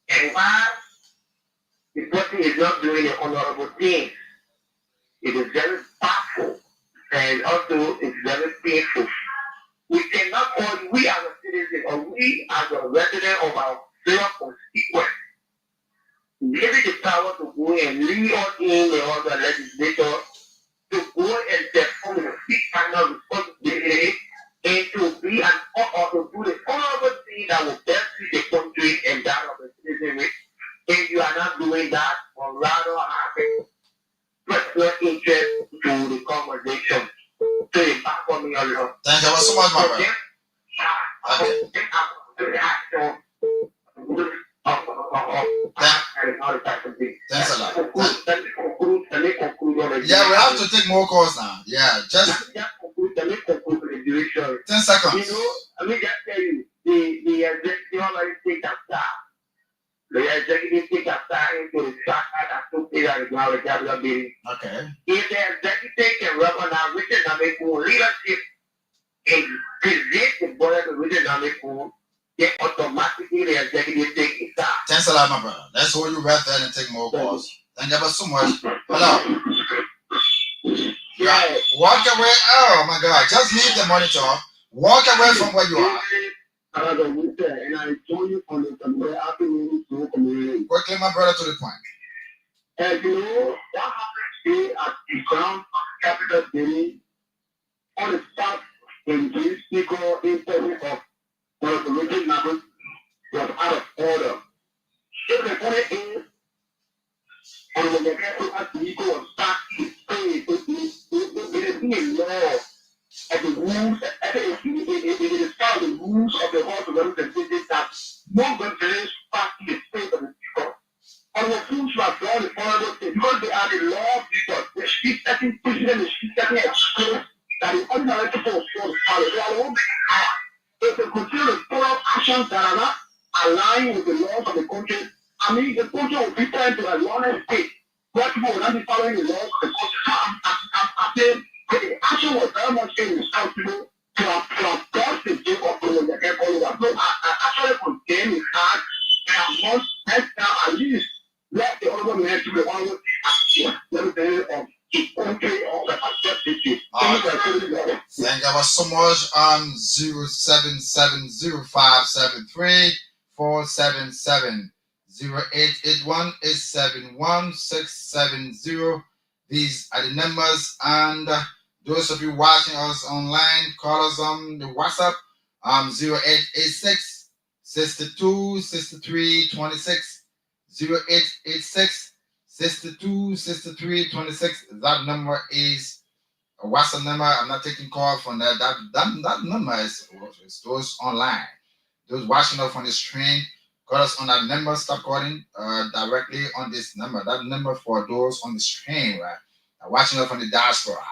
and while the person is not doing the honorable things, it is very powerful and also it's very painful. We cannot call we as a citizen or we as a resident of our fellow constituents give it the power to go and lead on in the other legislator to go and perform the fifth final responsibility and to be an or to do the honorable thing that will benefit the country and that of the citizenry. If you are not doing that, or rather having personal interest to the conversation, to the back of me alone. Thank you so much, my brother. Thanks a lot. Yeah, we have to take more calls now. Yeah, just 10 seconds. You know, let me just tell you, the executive already take that star. The executive take that star into the track that took it out of the job meeting. Okay. If the executive can recognize which dynamic leadership and present the board of the dynamic, then automatically the executive take it star. Thanks a lot, my brother. Let's hold you right there and take more calls. Thank you so much. Hello. Yeah. Walk away. Oh my God. Just leave the monitor. Walk away from where you are. And I told you on the Quickly, my brother, to the point. And you know what happened today at the ground capital city on the start in this speaker interview of the region number was out of order. So the point is, on the capital at the equal was start to say it is being law of the rules, it is part of the rules of the House of Representatives that no representatives pass the state of the speaker. And the fools who have drawn the foreign state because they are the law of people. The street setting president, the street setting excuse that the ordinary people will follow. They are all higher. If they continue to follow actions that are not aligned with the laws of the country, I mean, the country will be turned to a lawless state. Where people will not be following the laws of the country. I think the action was very much irresponsible to have caused the jail of the airport. So I actually condemn his act and I must next time at least let the other man to the one with the of the country or the acceptance. Thank you so much. 07705734770 0881871670. These are the numbers, and those of you watching us online, call us on the WhatsApp 0886 62 63 26 0886 62 63 26. That number is a WhatsApp number. I'm not taking call from that. That number is those online. Those watching us on the stream, call us on that number. Stop calling directly on this number. That number for those on the stream, right? Watching us on the diaspora.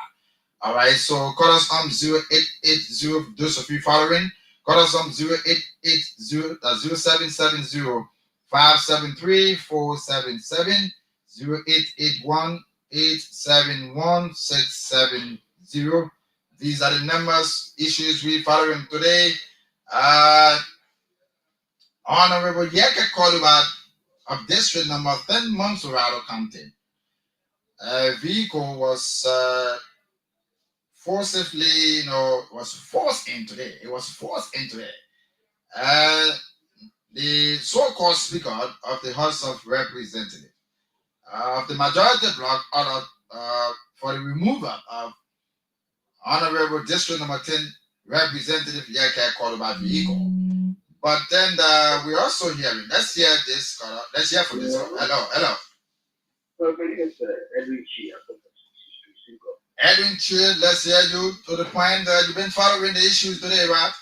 All right. So call us on 0880. Those of you following, call us on 0880 0770 573 477 0881 871 670. These are the numbers, issues we following today. Honorable Yeka Kolubat of District Number 10, Montserrat County. A vehicle was forcibly, was forced in today. It was forced in today. The so-called Speaker of the House of Representatives of the majority bloc ordered for the removal of Honorable District Number 10 Representative Yeka Kolubat vehicle. But then we're also hearing. Let's hear this. Let's hear from this one. Hello. Edwin Chia, let's hear you to the point that you've been following the issues today, right?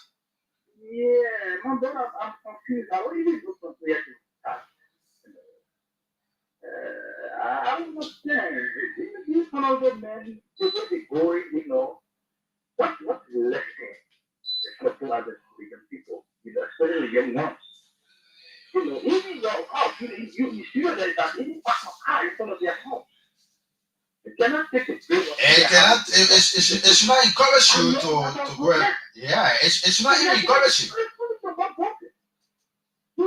Yeah, my brother, I'm confused. I don't even look for the I don't understand. These one of the men, the way they going, what's the lesson? It's not to other people, especially the young ones. Even your house, you see that any part of car in front of their house. It cannot take it. It should not encourage you to go. Yeah, it should not even encourage you. The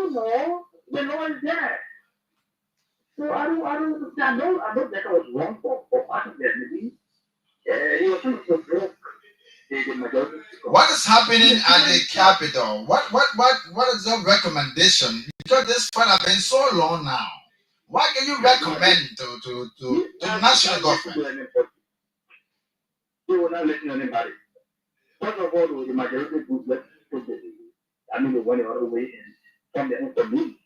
law is there. So I don't understand. I know that was wrong for part of that maybe. He was trying to provoke the majority. What is happening at the Capitol? What is your recommendation? Because this fight has been so long now. What can you recommend to national government? They will not listen to anybody. First of all, the majority group, let's put it. I mean, they went the other way and from their own community.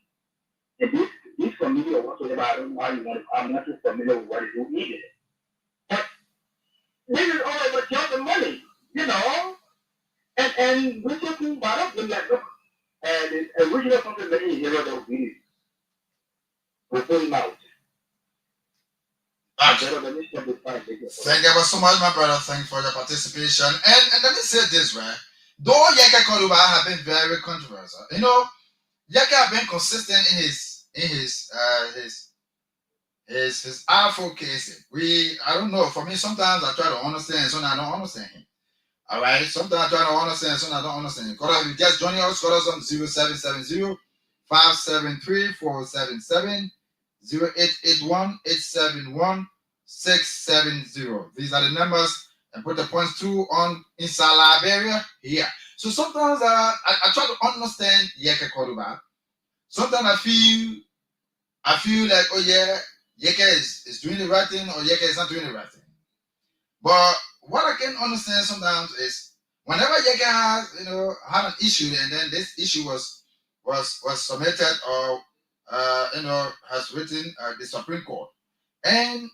And this community or whatsoever, I don't know how you want it. I'm not so familiar with what it do either. But this is all about just the money, you know. And we're talking about it, like, look, and the original something that is here that we will pull him out. Thank you so much, my brother. Thank you for your participation. And let me say this, right? Though Yeke Koruba have been very controversial, you know, Yeke have been consistent in his advocacy. I don't know. For me, sometimes I try to understand, sometimes I don't understand him. All right. Sometimes I try to understand, sometimes I don't understand him. If you just joining us, call us on 0770 573 477 0881 871 670. These are the numbers, and put the points 2 on inside Liberia here. So sometimes I try to understand Yeke Koruba. Sometimes I feel like, oh yeah, Yeke is doing the right thing, or Yeke is not doing the right thing. But what I can understand sometimes is whenever Yeke has, had an issue, and then this issue was submitted or has written the Supreme Court, and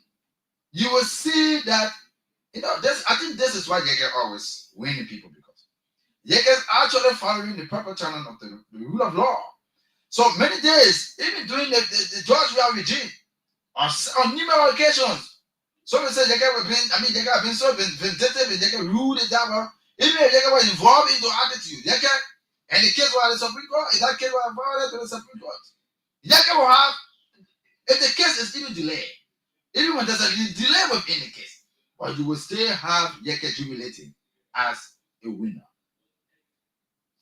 you will see that I think this is why Yeke always winning people, because Yeke is actually following the proper channel of the rule of law. So many days, even during the Georgia regime, on numerous occasions, somebody said Yeke have been so vindictive, and Yeke ruled it down. Even if Yeke was involved into attitude, Yeke, and the case was the Supreme Court, that case was forwarded to the Supreme Court. Yeke will have, if the case is even delayed, even when there's a delay within the case, but you will still have Yeke jubilating as a winner,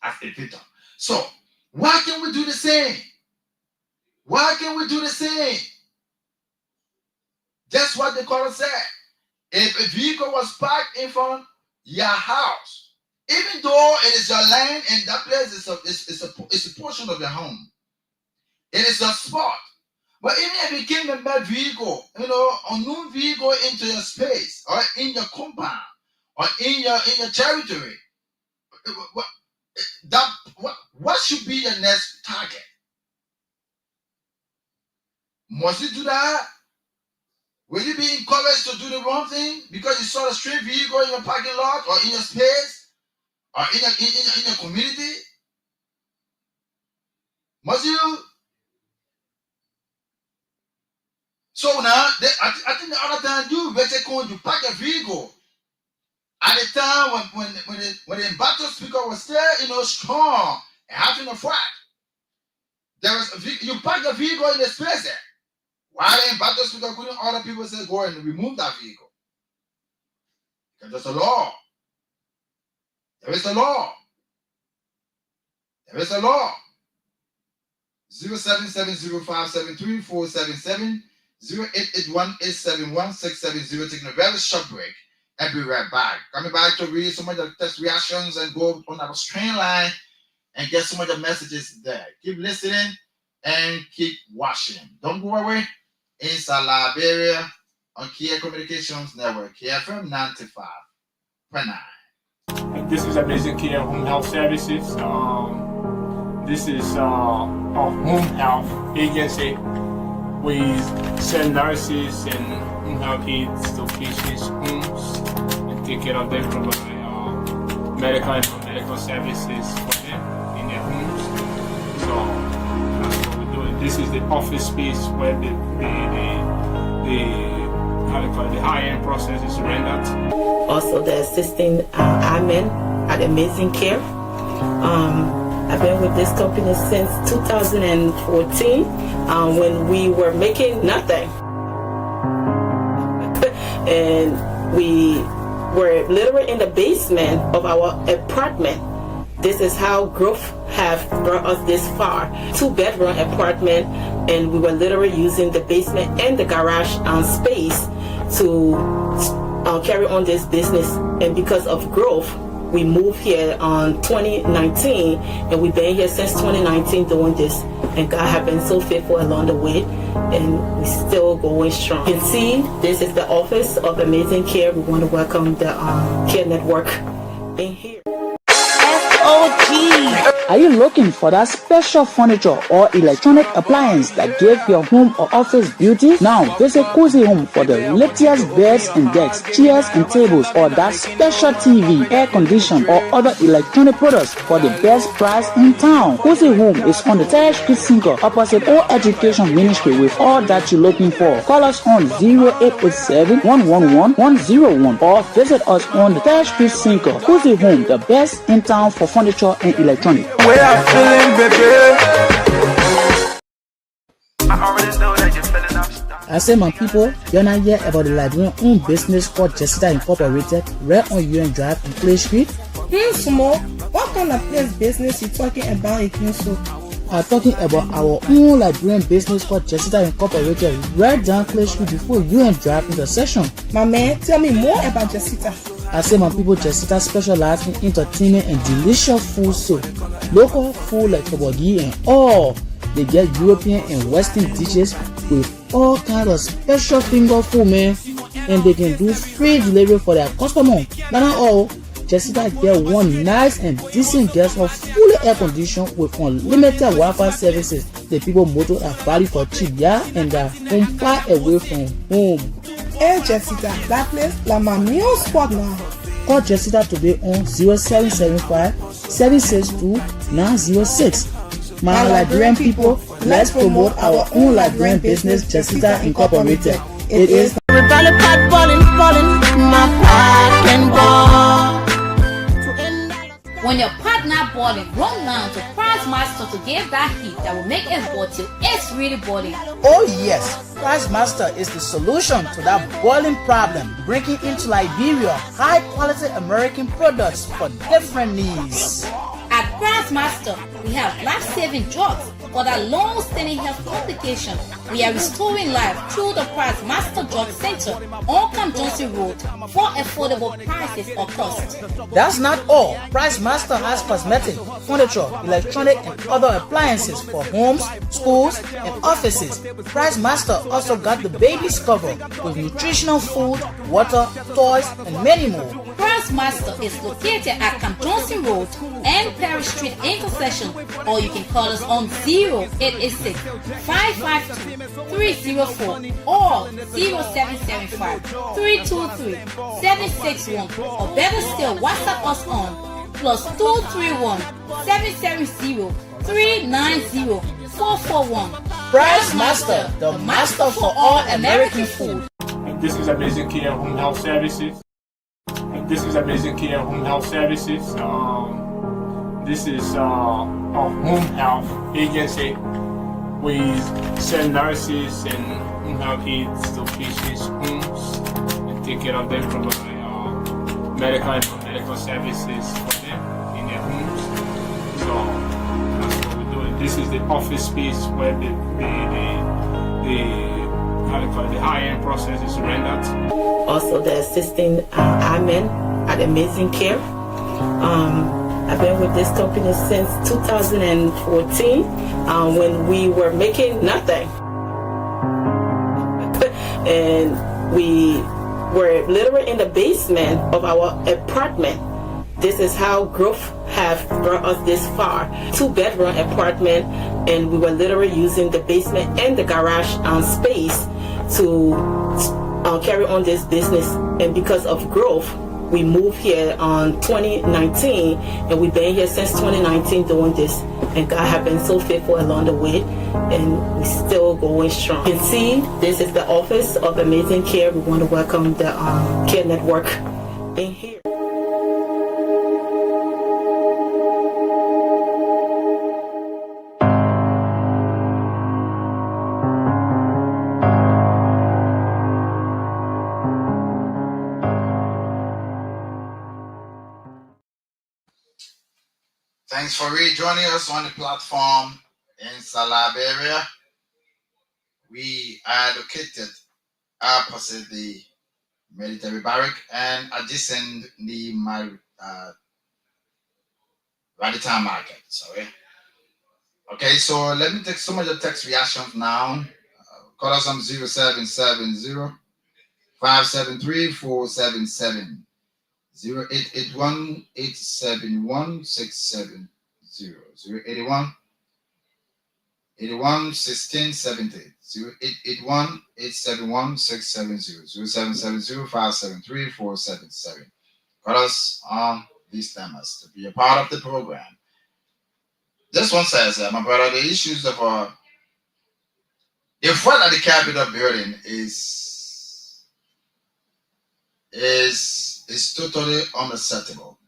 as a victor. So, why can't we do the same? Why can't we do the same? That's what the caller said. If a vehicle was parked in front of your house, even though it is your land and that place is a portion of your home, it is a spot. But even if it came a bad vehicle, a new vehicle into your space, or in your compound, or in your territory, what should be your next target? Must you do that? Will you be encouraged to do the wrong thing because you saw a strange vehicle in your parking lot, or in your space, or in your community? Must you? So now, I think the other time you park a vehicle at the time when the battle speaker was still, strong and having a fight. There was you park the vehicle in the space there. Why the battle speaker couldn't order people say go and remove that vehicle? Because there's a law. There is a law. There is a law. 0770573477 0881871670. Taking a very short break and be right back. Coming back to read some of the test reactions and go on our stream line and get some of the messages there. Keep listening and keep watching. Don't go away. Inside Liberia on Kia Communications Network, KFM 95.9. This is Amazing Care Home Health Services. This is a home health agency. We send nurses and home health aides to patients' homes and take care of them, provide medical and non-medical services for them in their homes. So that's what we're doing. This is the office space where the high-end process is rendered. Also, the assisting admin at Amazing Care. I've been with this company since 2014 when we were making nothing. And we were literally in the basement of our apartment. This is how growth have brought us this far. 2-bedroom apartment, and we were literally using the basement and the garage space to carry on this business. And because of growth, We moved here on 2019, and we've been here since 2019 doing this. And God has been so faithful along the way, and we're still going strong. You can see, this is the office of Amazing Care. We want to welcome the Care Network in here. Are you looking for that special furniture or electronic appliance that give your home or office beauty? Now visit Cozy Home for the latest beds and decks, chairs and tables, or that special TV, air condition, or other electronic products for the best price in town. Cozy Home is on the 3rd Street Single opposite All Education Ministry with all that you're looking for. Call us on 0887 111 101 or visit us on the 3rd Street Single. Cozy Home, the best in town for furniture and electronics. Way I'm feeling, baby. I already know that you're feeling up. I say, my people, you're not yet about the Liberian owned business called Jessita Incorporated, right on UN Drive in Clay Street. Small. What kind of place business you talking about again, so? I'm talking about our own Liberian business called Jessita Incorporated, right down Clay Street before UN Drive intersection. My man, tell me more about Jessita. I say, my people, Jessita specializes in entertainment and delicious food, so local food like kabagi and all. They get European and Western dishes with all kinds of special finger food, man, and they can do free delivery for their customers. But not all. Jessita get one nice and decent guest house fully air conditioned with unlimited Wi-Fi services. The people motor are value for cheap, yeah, and are home far away from home. Hey Jessita, that place like my meal spot now. Call Jessita today on 0775 762 906. My Liberian people, let's promote our own Liberian business, Jessita Incorporated. It is when your partner balling, run down to Price Master to give that heat that will make it bottle. It's really balling. Oh yes, Price Master is the solution to that boiling problem, bringing into Liberia high quality American products for different needs. At Price Master, we have life-saving drugs for that long-standing health complication. We are restoring life through the Price Master Drug Center on Camp Johnson Road for affordable prices or cost. That's not all. Price Master has cosmetic, furniture, electronic, and other appliances for homes, schools, and offices. Price Master also got the baby's cover with nutritional food, water, toys, and many more. Price Master is located at Camp Johnson Road and Perry Street intersection, or you can call us on 0886 552 304 or 0775 323 761, or better still WhatsApp us on +231 770 390 441. Price Master, the master for all American food. This is Amazing Care Home Health Services. This is Amazing Care Home Health Services. This is a home health agency. We send nurses and home health aides to patients' homes and take care of them, provide medical and non-medical services for them in their homes. So that's what we're doing. This is the office space where the high-end process is rendered. Also the assisting admin at Amazing Care. I've been with this company since 2014 when we were making nothing. And we were literally in the basement of our apartment. This is how growth have brought us this far. 2-bedroom apartment, and we were literally using the basement and the garage space to carry on this business. And because of growth, we moved here on 2019, and we've been here since 2019 doing this. And God has been so faithful along the way, and we're still going strong. You can see, this is the office of Amazing Care. We want to welcome the Care Network in here. Thanks for rejoining us on the platform in Liberia. We are located opposite the military barrack and adjacent the Radical market. Sorry. Okay, so let me take some of the text reactions now. Call us on 0770 573 477 0881 871 670 081 81 16 70 0881 871 670 0770 573 477. Call us on these numbers to be a part of the program. This one says, my brother, the issues of the front of the Capitol building is totally unacceptable.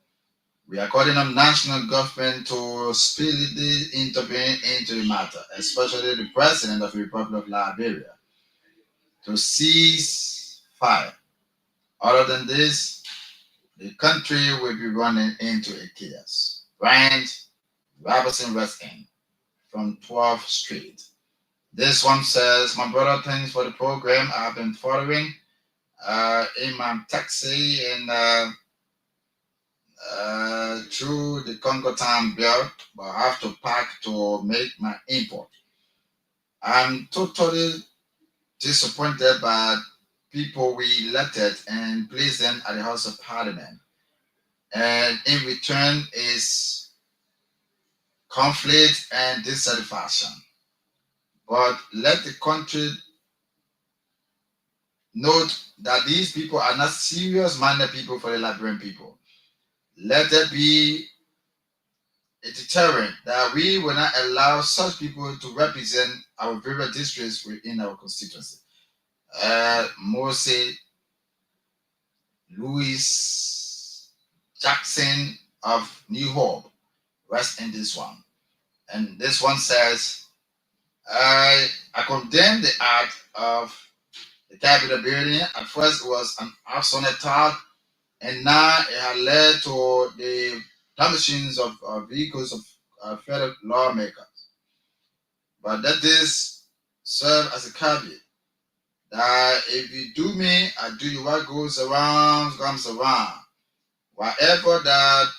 We are calling on national government to speedily intervene into the matter, especially the president of the Republic of Liberia, to cease fire. Other than this, the country will be running into a chaos. Bryant Robertson West End from 12th Street. This one says, my brother, thanks for the program. I've been following in my taxi and through the Congo Town belt, but I have to park to make my import. I'm totally disappointed by people we elected and placed them at the House of Parliament. And in return is conflict and dissatisfaction. But let the country note that these people are not serious-minded people for the Liberian people. Let there be a deterrent that we will not allow such people to represent our various districts within our constituency. Mose Louis Jackson of New Hope, rest in this one. And this one says, I condemn the act of the Capitol building. At first, it was an absolute thought, and now it has led to the demolitions of vehicles of federal lawmakers. But let this serve as a caveat that if you do me, I do you. What goes around comes around. Whatever that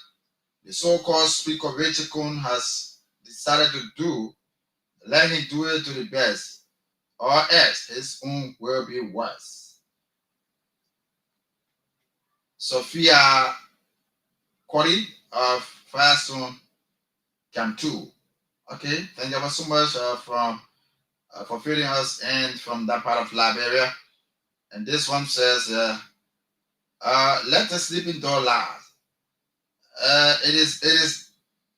the so-called Speaker Richard Kuhn has decided to do, let him do it to the best, or else his own will be worse. Sophia Corey of Firestone Camp 2. Okay, thank you so much for feeding us and from that part of Liberia. And this one says, let the sleeping dog last. It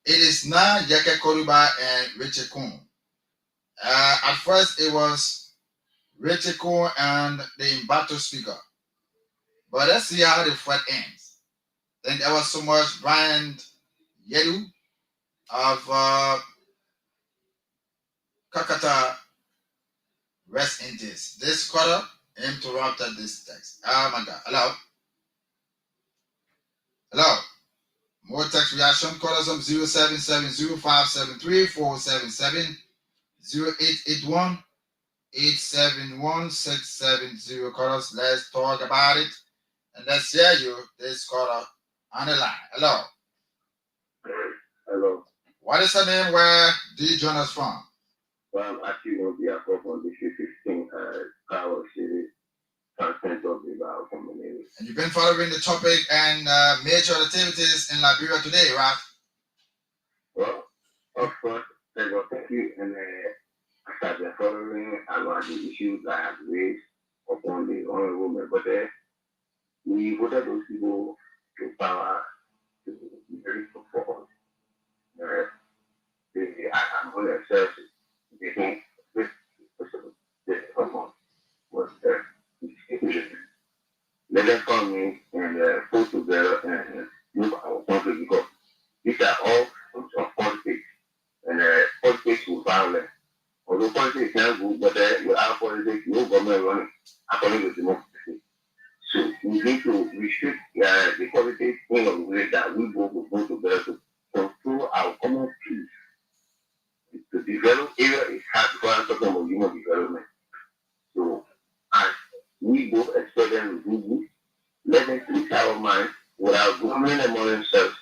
is not Yeke Koruba and Richard Kuhn. At first, it was Richard Kuhn and the embattled speaker. But let's see how the fight ends. Thank you ever so much, Brian Yedu of Kakata, rest in this. This quarter interrupted this text. Oh my God. Hello? Hello? More text reaction. Call us on 0770 573 477 0881 871 670. Call us. Let's talk about it. And let's hear you. This caller on the line. Hello. Hello. What is the name? Where do you join us from? Well, I'm actually going to be at from District 15, Power City, Transcendent of the Val from the Navy. And you've been following the topic and major activities in Liberia today, right? Well, of course, thank you. And I started following about the issues that I have raised upon the honorable member there. We voted those people to power to be very support. I'm going to assess this was let them come in and put together and move our country because these are all of politics and politics with violence. Although politics can go, but you have politics, no government running according to democracy. So we need to restrict the politics in a way that we both will go together to control our common peace. To develop area is hard for us to talk about human development. So as we both expect them to do this, let them switch our mind without government and themselves,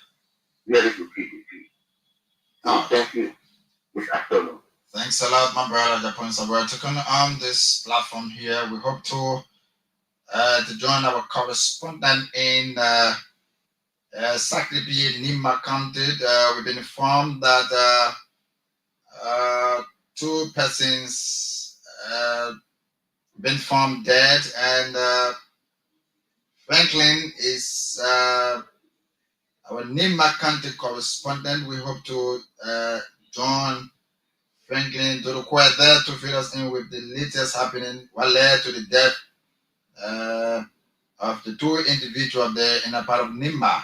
we are able to keep it peace. Thanks a lot, my brother. The points we're taking on this platform here. We hope to join our correspondent in Sakripi, Nimba County. We've been informed that two persons been found dead, and Franklin is our Nimba County correspondent. We hope to join Franklin to require there to fill us in with the latest happening what led to the death of the two individuals there in a part of Nimba.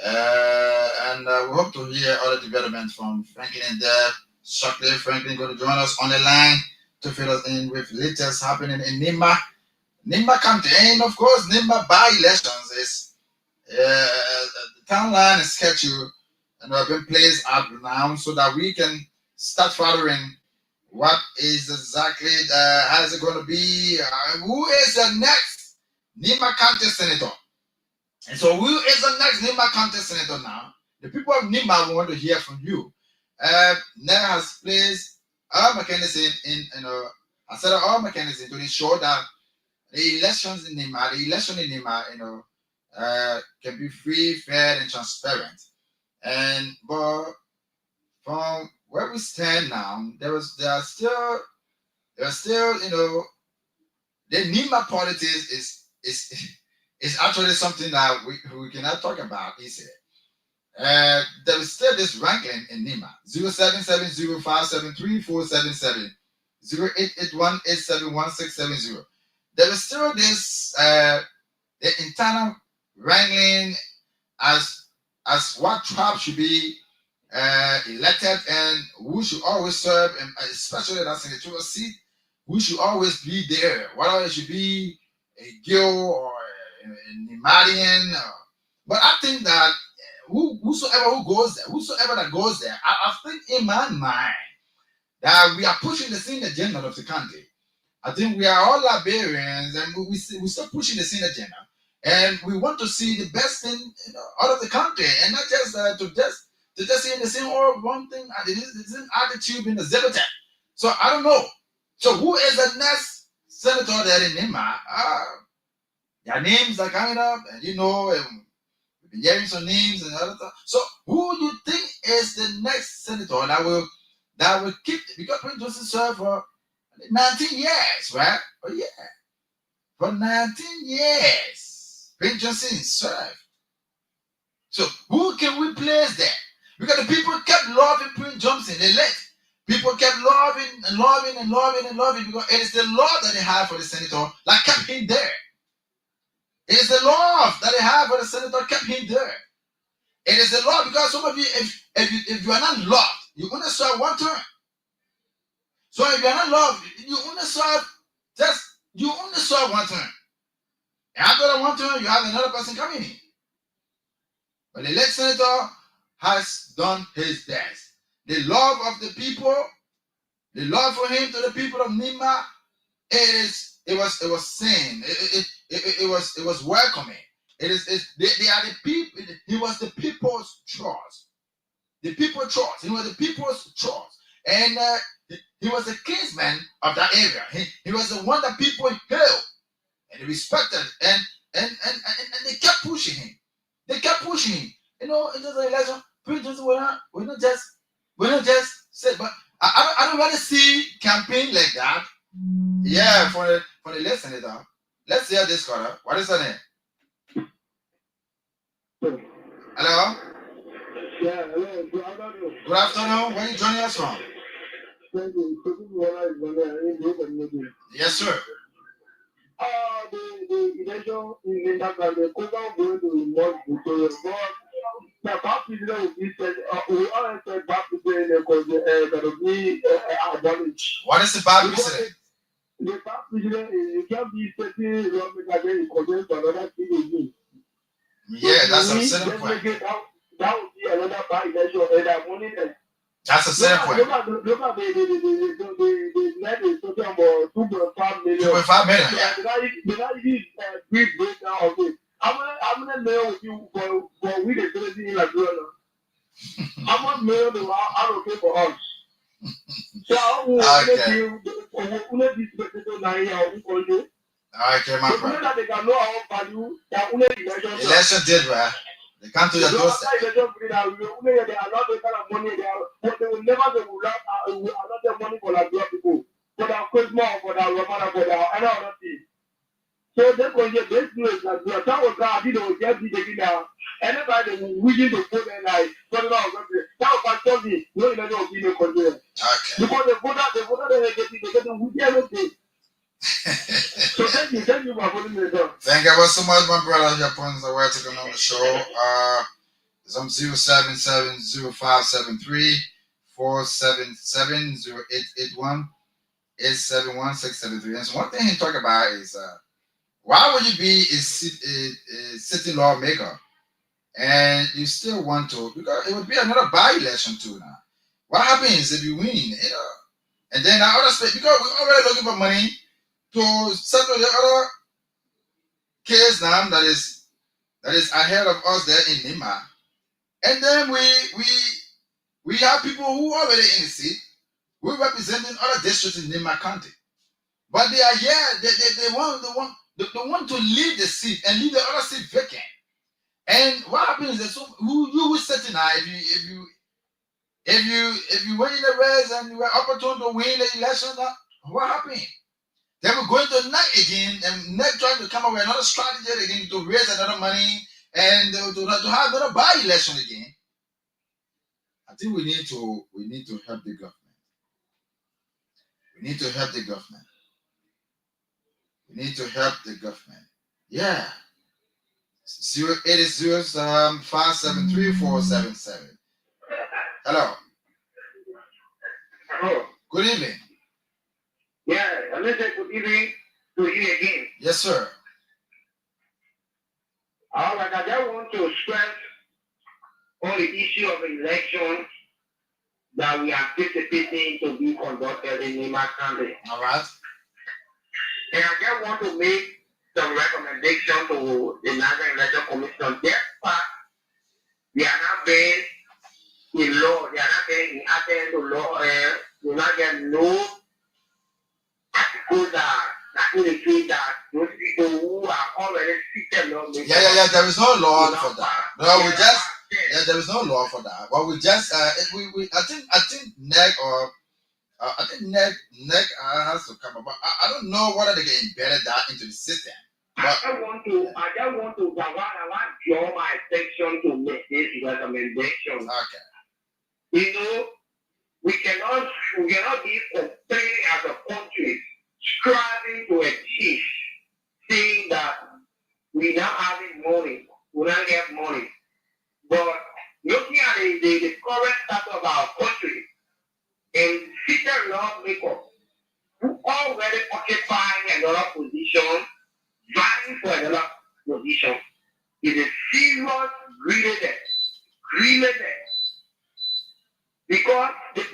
And we hope to hear other developments from Franklin there shortly. Franklin going to join us on the line to fill us in with latest happening in Nimba County. And of course, Nimba By-Elections is the town line is scheduled and have been placed out now so that we can start following what is exactly how is it going to be, who is the next Nimba County Senator. And so who is the next Nimba County Senator now? The people of Nimba want to hear from you. Ned has placed all mechanism in I said all mechanism to ensure that the elections in Nimba, can be free, fair, and transparent. And but from where we stand now, there are still the Nimba politics is actually something that we cannot talk about easily. There is still this ranking in Nimba 0770573477 0881871670. There is still this the internal wrangling as what tribe should be elected and who should always serve, and especially that senatorial seat, who should always be there, whether it should be a Gil or a Nimadian. But I think that whosoever that goes there, I think in my mind that we are pushing the same agenda of the country. I think we are all Liberians, and we still pushing the same agenda, and we want to see the best thing out of the country, and not just to just say the same or one thing. The same attitude in the Zebete. So I don't know. So who is the next senator there in Nimba? Their names are coming up, and we've been hearing some names and other stuff. So who do you think is the next senator that will keep, because Prince Johnson served for 19 years, right? Oh yeah, for 19 years, Prince Johnson served. So who can we place there? Because the people kept loving Prince Johnson. People kept loving because it is the love that they have for the senator that kept him there. It is the love that they have for the senator kept him there. It is the love because some of you, if you are not loved, you only serve one term. So if you are not loved, you only serve one term. And after that one term, you have another person coming in. But the late senator has done his best. The love of the people, the love for him to the people of Nimba, it was seen. It was welcoming. They are the people. He was the people's choice. The people's choice. He was the people's choice, and he was the kinsman of that area. He was the one that people hailed and they respected, and they kept pushing him. They kept pushing him. In just an election, we're not just say, but I don't really see campaign like that. Yeah, for the late senator. Let's hear this caller. What is her name? Hello? Yeah, hello. Good afternoon. Good afternoon. Where are you joining us from? Yes, sir. The election in the program going to not because the back president will be said, we all expect back president because there will be advantage. What is the back president? The back president you can't be setting lawmaker then you convince another thing again. Yeah, that's a certain point. That would be another bad election, and I'm only like. That's a certain point. Look at the net is talking about 2.5 million. 2.5 million. Yeah. They not even brief breakdown of it. I'm gonna mail with you for we the citizen in Liberia. How much mail do I allocate for us? So Okay, my brother. Election did, right? They come to your doorstep. They will never be another money for our people, for our Christmas, for our Romana, for our other things. So they go here, this place that we are talking about, you know, just be the now. Anybody wishing to put in like, so now, that was me, no, you know, be no control. Okay. Because the voter, they get everything. So thank you for putting me down. Thank you so much, my brother. Your points are where to come on the show. It's on 0770573 4770881 871 And so one thing he talk about is why would you be a city lawmaker and you still want to, because it would be another by-election too now. What happens if you win, and then the other state, because we're already looking for money to settle the other case now that is ahead of us there in Nimba. And then we have people who are already in the seat. We're representing other districts in Nimba County. But they are here, they want to leave the seat and leave the other seat vacant. And what happens is who will sit in now if you win the race and you were opportune to win the election, what happened? They were going to NEC again and NEC trying to come up with another strategy again to raise another money and to have another by-election again. I think we need to help the government. We need to help the government. We need to help the government. Yeah. 080-573-477. Hello. Hello. Good evening. Yeah, I say good evening to you again. Yes, sir. All right, I just want to stress on the issue of election that we are anticipating to be conducted in Nimba County. All right. And I just want to make some recommendation to the National Election Commission. Despite they are not being in law, they are not being attended to law, do not get no articles that indicate that those people who are already seated lawmakers. Yeah. There is no law for that. No, there is no law for that. But we just I think NEC or I think NEC has to come up. But I don't know whether they can embed that into the system. But I just want to draw my attention to make this recommendation. Okay. You know, we cannot be complaining as a country, striving to achieve, saying that we not having money, we not get money. But looking at the current status of our country, and seated lawmakers who already occupying another position, vying for another position, is a serious greediness. Because the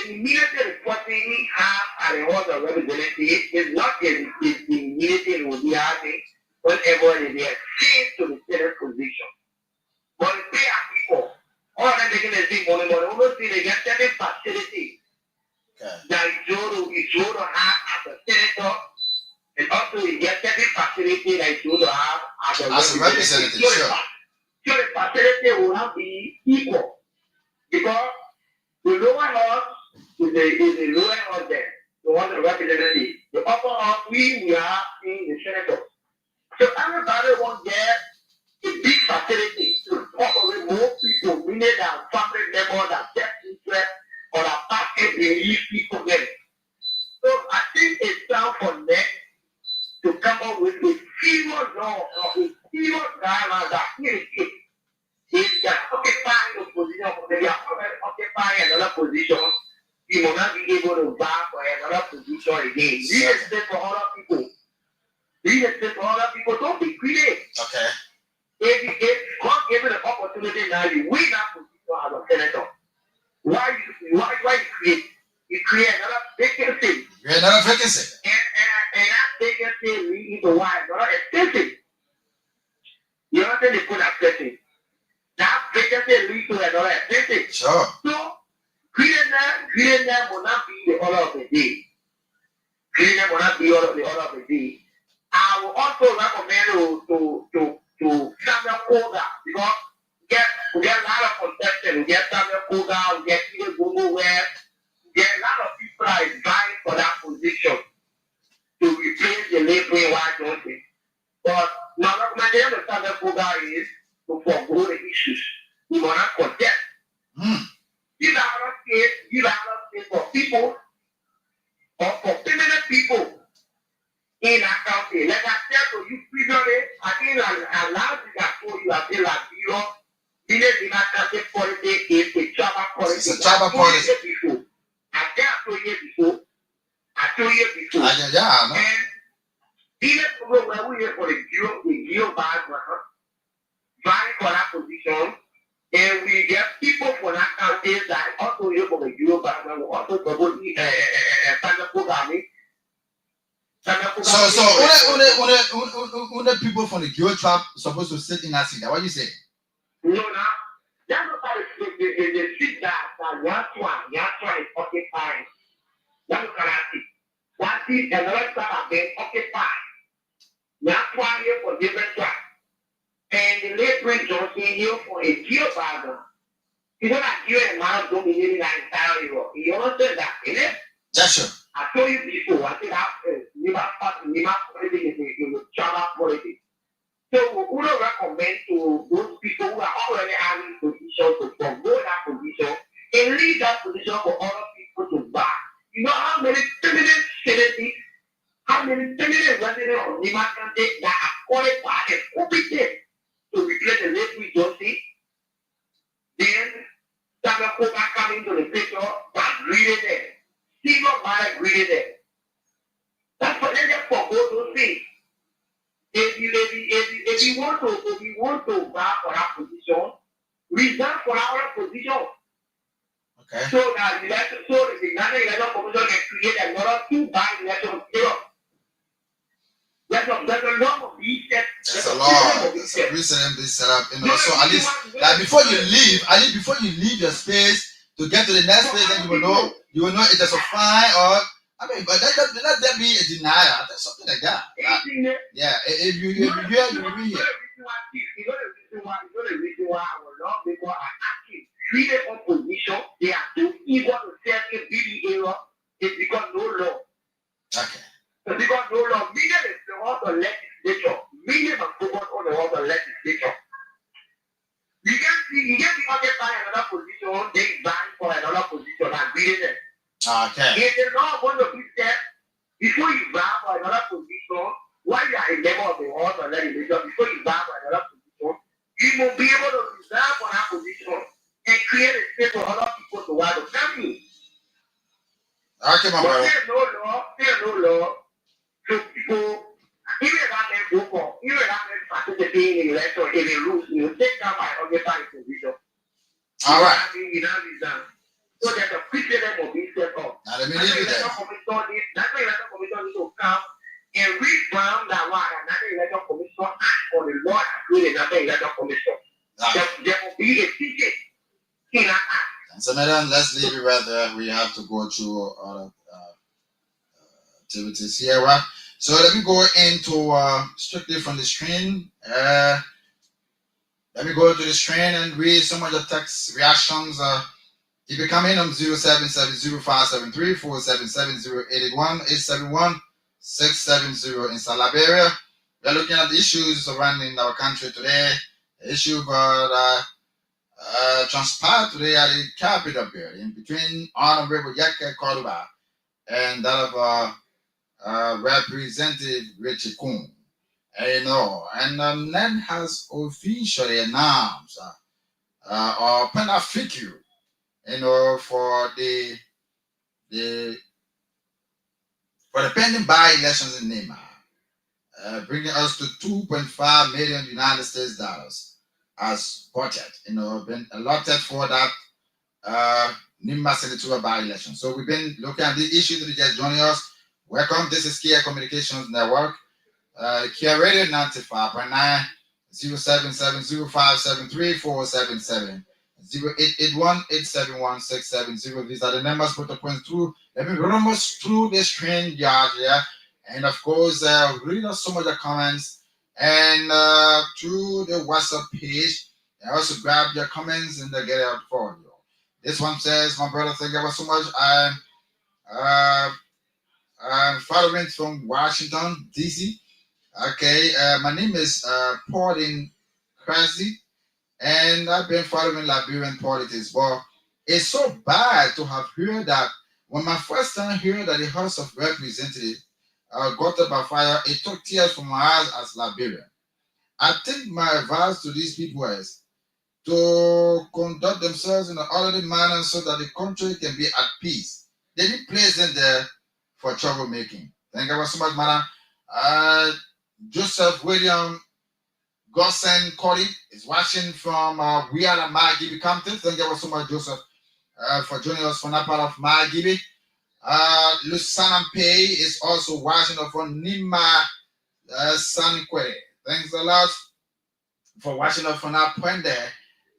immediately reporting have at the House of Representatives is not the immediately reality whenever they are changed to the Senate position. But they are people. All of them taking the same money, but obviously they get certain facilities that is going to have as a senator, and also you get certain facility that is going to have as a representative. So the facility will not be equal. Because the lower house is the lower house there, the one the representative. The upper house, we are in the senator. So everybody wants get a big facility to probably more people, meaning that family members, that debt interest, or that package relief people get. So I think it's time for them to come up with a serious law or a serious guideline that indicates if they are occupying the position, they are already occupying another position, you will not be able to vie for another position again. Leave a space for other people. Don't be greedy. Okay. If God gave you the opportunity now, you win that position as a senator. Why create? You create another vacancy. Create another vacancy. And that vacancy leads to why? Another extension. You understand the put extension? That vacancy leads to another extension. Sure. So, greediness greeting them will not be the order of the day. Greeting them will not be the order of the day. I will also recommend to Samuel Koga because we get a lot of contestants. We get Samuel Koga, we get Peter Google where we get a lot of people that are vying for that position to replace the laboring white Johnson. But my recommendation to Samuel Koga is to forgo the issues. We will not contest. Give another space for people or for permanent people in our country. Like I said to you previously, I think a lot of things I told you, I feel like village democratic politics is a tribal politics. It's a tribal politics. I told you before. Yeah, and even where we are for the geo background, vying for that position, and we get people for that country that also here for the geo background, also probably programming. So only people from the Geo tribe supposed to sit in that seat. What do you say? No, now that's not how the seat that Yatwa is occupying. That's what I see. That seat and the rest have been occupied. Yatwa here for different tribes. And the laboring Johnson here for a Geo background. You know that Geo and Mount dominating that entire Europe. You understand that, isn't it? That's true. I told you before, I think that Nimba politics is a tribal politics. So we would recommend to those people who are already having positions to forgo that position and leave that position for other people to buy. You know how many feminine senators, how many feminine residents of Nimba County that are qualified and competent to replace the late with Josie? Then Samuel Koga coming to the picture, but greeted them. Single man greeted them. That's what they just forgo those things. If you want to vote for that position, resign for our position. Okay. So that the national election commission can create another 2 by-election zero. There's a law of these steps. There's a law. There's a precedent they set up. So at least, like before you leave your space to get to the next place, then you will know if there's a fine or. I mean, but let there be a denial. There's something like that. Yeah, if you hear, you will be here. The reason why our lawmakers are acting treated opposition, they are too eager to set a BDA is because no law. Okay. So because no law, meaning is the order of legislature. Meaning must focus on the order of legislature. You can be occupying another position, they vying for another position and beating them. Okay. If the law going to be set before you vie for another position, while you are a member of the order of legislature, before you vie for another position, you will be able to resign for that position and create a space for other people to want to come in. Okay, my brother. There's no law. So people, even if that man participate in the election, if they lose, you take that by occupying position. All right. You know, resign. So there's a precedent of being set up. Now let me leave you there. National election commission needs to come and reform that one. And National Election Commission act for the law and create a National Election Commission. There will be a ticket in that act. So madam, let's leave it right there. We have to go through other activities here. Right? So let me go into strictly from the screen. Let me go to the screen and read some of the text reactions. If you come in on 0770-573-477-0881-871-670 in Liberia, we are looking at the issues surrounding our country today. The issue got transpired today at the Capitol building between Honorable Yaka Cordoba and that of Representative Richie Kuhn. And Ned has officially announced or Panaficu, for the pending by-elections in Nimba, bringing us to $2.5 million United States dollars as budget, been allotted for that Nimba senatorial by-election. So we've been looking at these issues. That are just joining us. Welcome. This is Kia Communications Network, Kia Radio 95.9, 0770-573-477. 0881-871-670. These are the numbers put up through. Let me run us through this train yard here. And of course, read us some of the comments and through the WhatsApp page. And also grab your comments and get it out for you. This one says, my brother, thank you so much. I'm following from Washington, D.C. Okay, my name is Pauline Krasi, and I've been following Liberian politics. But it's so bad to have heard that when my first time heard that the House of Representatives got up by fire, it took tears from my eyes as Liberian. I think my advice to these people is to conduct themselves in an orderly manner so that the country can be at peace. They didn't place them there for troublemaking. Thank you so much, madam. Joseph William Gosson Colley is watching from Wiala Magibi Compton. Thank you so much, Joseph, for joining us from that part of Magibi. Luciana Pay is also watching from Nimba Sanquere. Thanks a lot for watching us from that point there.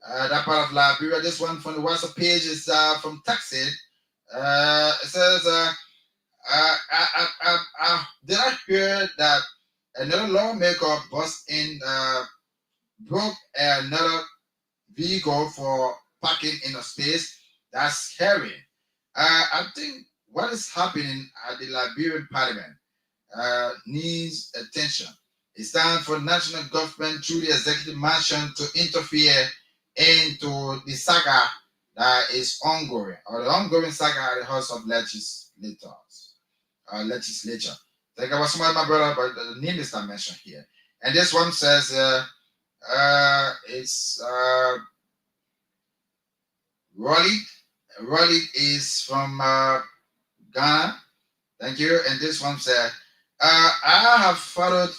That part of Liberia. This one from the WhatsApp page is from Texas. It says, did I hear that another lawmaker broke another vehicle for parking in a space? That's scary. I think what is happening at the Liberian Parliament needs attention. It's time for national government through the executive mansion to interfere into the saga that is ongoing, or the ongoing saga at the House of Legislature. Thank you so much, my brother, but the name is not mentioned here. And this one says it's Rolly. Rolly is from Ghana. Thank you. And this one said, I have followed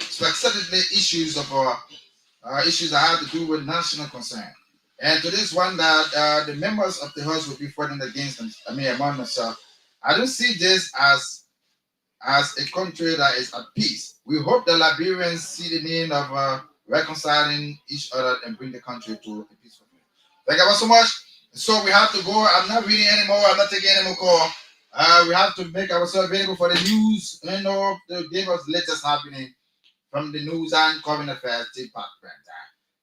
specifically issues of issues that have to do with national concern. And to this one that the members of the House will be fighting against them, among themselves. I don't see this as a country that is at peace. We hope the Liberians see the need of reconciling each other and bring the country to a peaceful place. Thank you so much. So we have to go. I'm not reading anymore. I'm not taking any more call. We have to make ourselves available for the news. The give us latest happening from the news and current affairs department.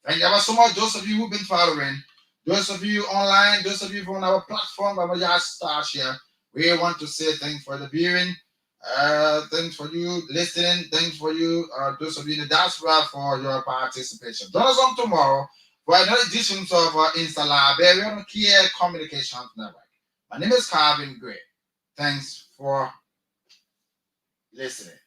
Thank you so much. Those of you who've been following, those of you online, those of you from our platform, our stars here. We want to say thanks for the viewing, thanks for you listening, thanks for you, those of you in the diaspora for your participation. Join us on tomorrow for another edition of Insta Liberian Key Communications Network. My name is Calvin Gray. Thanks for listening.